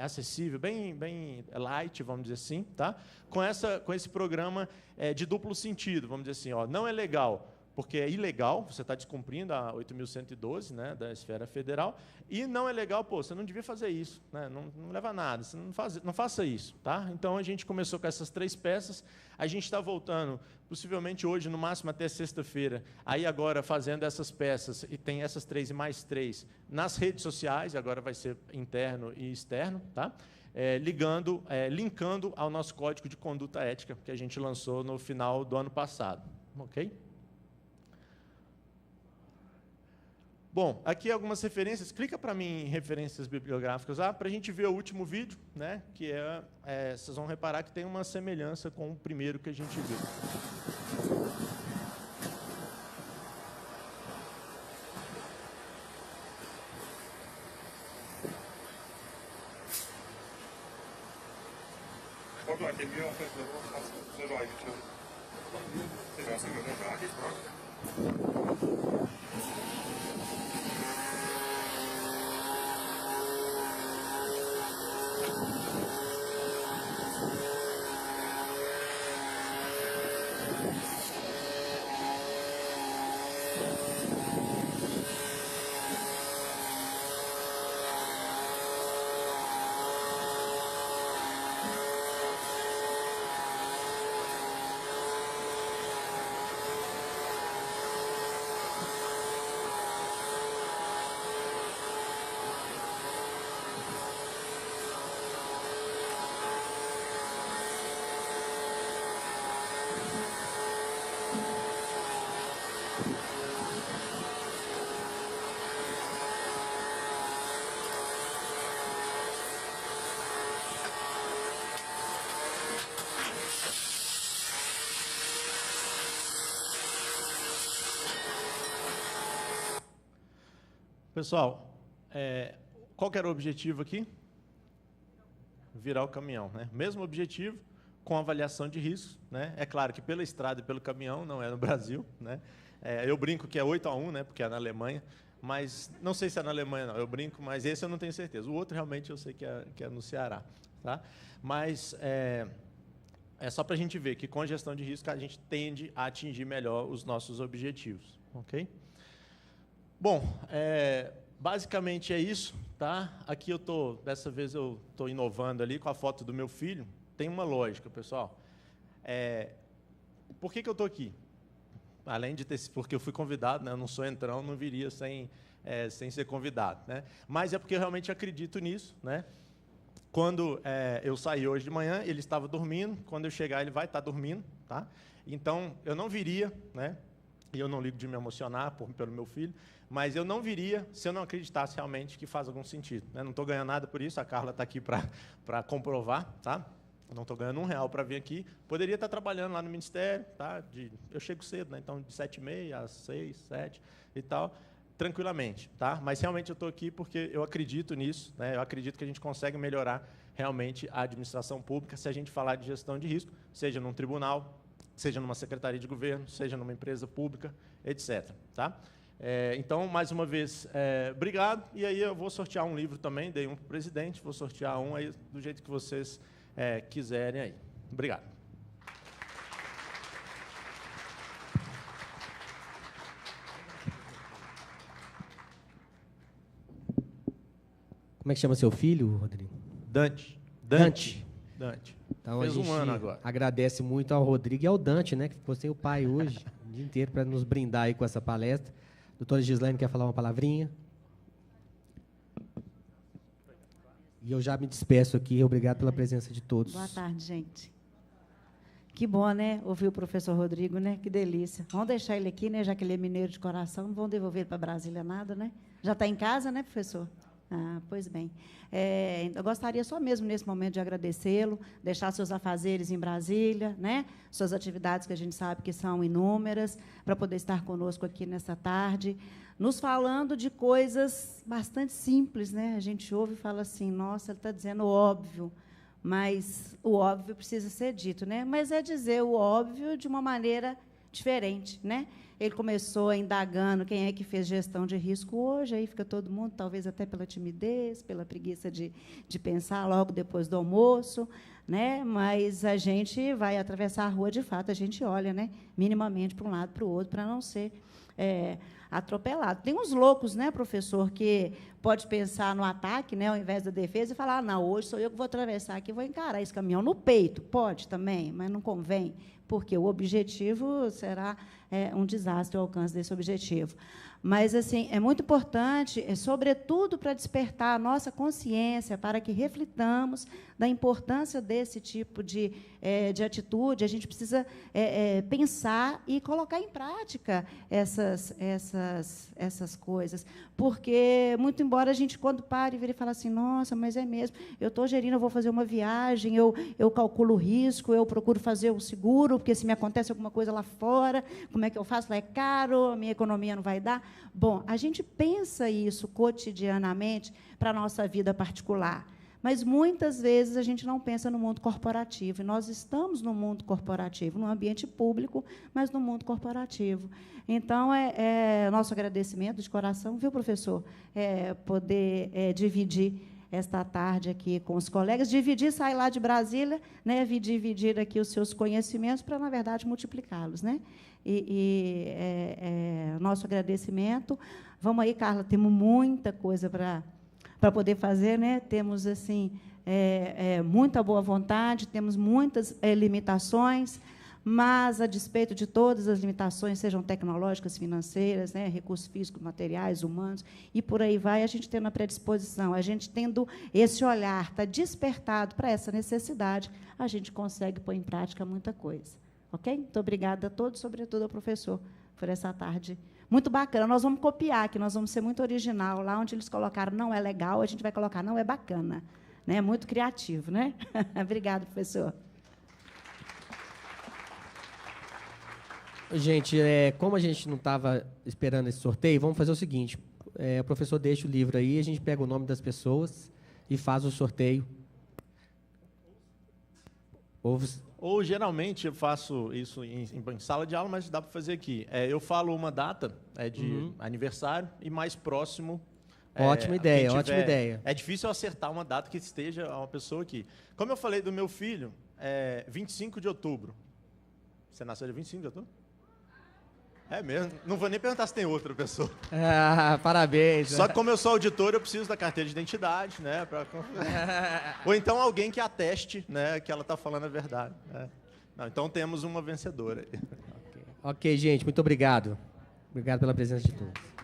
acessível, bem light, vamos dizer assim, tá? Com esse programa de duplo sentido, vamos dizer assim, ó, não é legal porque é ilegal, você está descumprindo a 8.112, né, da esfera federal, e não é legal, pô, você não devia fazer isso, né, não leva a nada, você não faça isso. Tá? Então, a gente começou com essas 3 peças, a gente está voltando, possivelmente hoje, no máximo até sexta-feira, aí agora fazendo essas peças, e tem essas 3 e mais 3, nas redes sociais, agora vai ser interno e externo, tá? Linkando ao nosso Código de Conduta Ética, que a gente lançou no final do ano passado. Ok? Bom, aqui algumas referências. Clica para mim em referências bibliográficas para a gente ver o último vídeo, né? Que vocês vão reparar que tem uma semelhança com o primeiro que a gente viu. Pessoal, qual que era o objetivo aqui? Virar o caminhão, né? Mesmo objetivo, com avaliação de riscos, né? É claro que pela estrada e pelo caminhão, não é no Brasil, né? Eu brinco que é 8-1, né? Porque é na Alemanha, mas não sei se é na Alemanha, não. Eu brinco, mas esse eu não tenho certeza. O outro, realmente, eu sei que é no Ceará, tá? Mas é só para a gente ver que, com a gestão de risco, a gente tende a atingir melhor os nossos objetivos, ok? Bom, basicamente é isso, tá? Aqui dessa vez eu estou inovando ali com a foto do meu filho. Tem uma lógica, pessoal. Por que eu estou aqui? Além de porque eu fui convidado, né? Eu não sou entrão, não viria sem ser convidado, né? Mas é porque eu realmente acredito nisso, né? Quando eu saí hoje de manhã, ele estava dormindo. Quando eu chegar, ele vai estar dormindo, tá? Então, eu não viria, né? E eu não ligo de me emocionar pelo meu filho, mas eu não viria se eu não acreditasse realmente que faz algum sentido, né? Não estou ganhando nada por isso, a Carla está aqui para comprovar, tá? Não estou ganhando R$1 para vir aqui. Poderia estar trabalhando lá no Ministério, tá? Eu chego cedo, né? Então, de 7h30 às 6, 7 e tal, tranquilamente, tá? Mas realmente eu estou aqui porque eu acredito nisso, né? Eu acredito que a gente consegue melhorar realmente a administração pública se a gente falar de gestão de risco, seja num tribunal, seja numa secretaria de governo, seja numa empresa pública, etc. Tá? Então, mais uma vez, obrigado. E aí eu vou sortear um livro também, dei um para o presidente, vou sortear um aí do jeito que vocês quiserem aí. Obrigado. Como é que chama seu filho, Rodrigo? Dante. Então, fez a gente 1 ano agora. agradece muito ao Rodrigo e ao Dante, né, que ficou sem o pai hoje, o dia inteiro, para nos brindar aí com essa palestra. Doutora Gislaine, quer falar uma palavrinha? E eu já me despeço aqui. Obrigado pela presença de todos. Boa tarde, gente. Que bom, né? Ouvir o professor Rodrigo, né? Que delícia. Vamos deixar ele aqui, né? Já que ele é mineiro de coração, não vão devolver ele para Brasília nada, né? Já está em casa, né, professor? Ah, pois bem. Eu gostaria só mesmo, nesse momento, de agradecê-lo, deixar seus afazeres em Brasília, né? Suas atividades, que a gente sabe que são inúmeras, para poder estar conosco aqui nessa tarde, nos falando de coisas bastante simples, né? A gente ouve e fala assim, nossa, ele está dizendo o óbvio, mas o óbvio precisa ser dito, né? Mas é dizer o óbvio de uma maneira diferente, né? Ele começou indagando quem é que fez gestão de risco hoje, aí fica todo mundo, talvez até pela timidez, pela preguiça de pensar logo depois do almoço, né? Mas a gente vai atravessar a rua, de fato, a gente olha, né? Minimamente para um lado, para o outro, para não ser atropelado. Tem uns loucos, né, professor, que pode pensar no ataque, né, ao invés da defesa, e falar, não, hoje sou eu que vou atravessar aqui, vou encarar esse caminhão no peito. Pode também, mas não convém, porque o objetivo será um desastre, o alcance desse objetivo. Mas, assim, é muito importante, sobretudo para despertar a nossa consciência, para que reflitamos da importância desse tipo de atitude. A gente precisa pensar e colocar em prática essas coisas. Porque, muito embora a gente, quando para e vira e fala assim, nossa, mas é mesmo, eu estou gerindo, eu vou fazer uma viagem, eu calculo o risco, eu procuro fazer o seguro, porque se me acontece alguma coisa lá fora, como é que eu faço? Lá é caro, a minha economia não vai dar. Bom, a gente pensa isso cotidianamente para a nossa vida particular, mas muitas vezes a gente não pensa no mundo corporativo, e nós estamos no mundo corporativo, no ambiente público, mas no mundo corporativo. Então, nosso agradecimento de coração, viu, professor, poder dividir esta tarde aqui com os colegas, sair lá de Brasília, né, dividir aqui os seus conhecimentos para, na verdade, multiplicá-los, né? Nosso agradecimento. Vamos aí, Carla, temos muita coisa para poder fazer, né? Temos assim muita boa vontade, temos muitas limitações, mas, a despeito de todas as limitações, sejam tecnológicas, financeiras, né, recursos físicos, materiais, humanos, e por aí vai, a gente tendo a predisposição, a gente tendo esse olhar, está despertado para essa necessidade, a gente consegue pôr em prática muita coisa. Ok? Muito obrigada a todos, sobretudo ao professor, por essa tarde muito bacana. Nós vamos copiar, que nós vamos ser muito original. Lá onde eles colocaram não é legal, a gente vai colocar não é bacana. Né? Muito criativo, né? Obrigada, professor. Gente, como a gente não estava esperando esse sorteio, vamos fazer o seguinte. O professor deixa o livro aí, a gente pega o nome das pessoas e faz o sorteio. Ou, geralmente, eu faço isso em sala de aula, mas dá para fazer aqui. Eu falo uma data de aniversário e mais próximo... Ótima ideia, ótima ideia. É difícil eu acertar uma data que esteja uma pessoa aqui. Como eu falei do meu filho, 25 de outubro. Você nasceu dia 25 de outubro? É mesmo? Não vou nem perguntar se tem outra pessoa. Parabéns. Só que como eu sou auditor, eu preciso da carteira de identidade, né? Ou então alguém que ateste, né, que ela está falando a verdade. Né? Não, então temos uma vencedora. Ok, gente, muito obrigado. Obrigado pela presença de todos.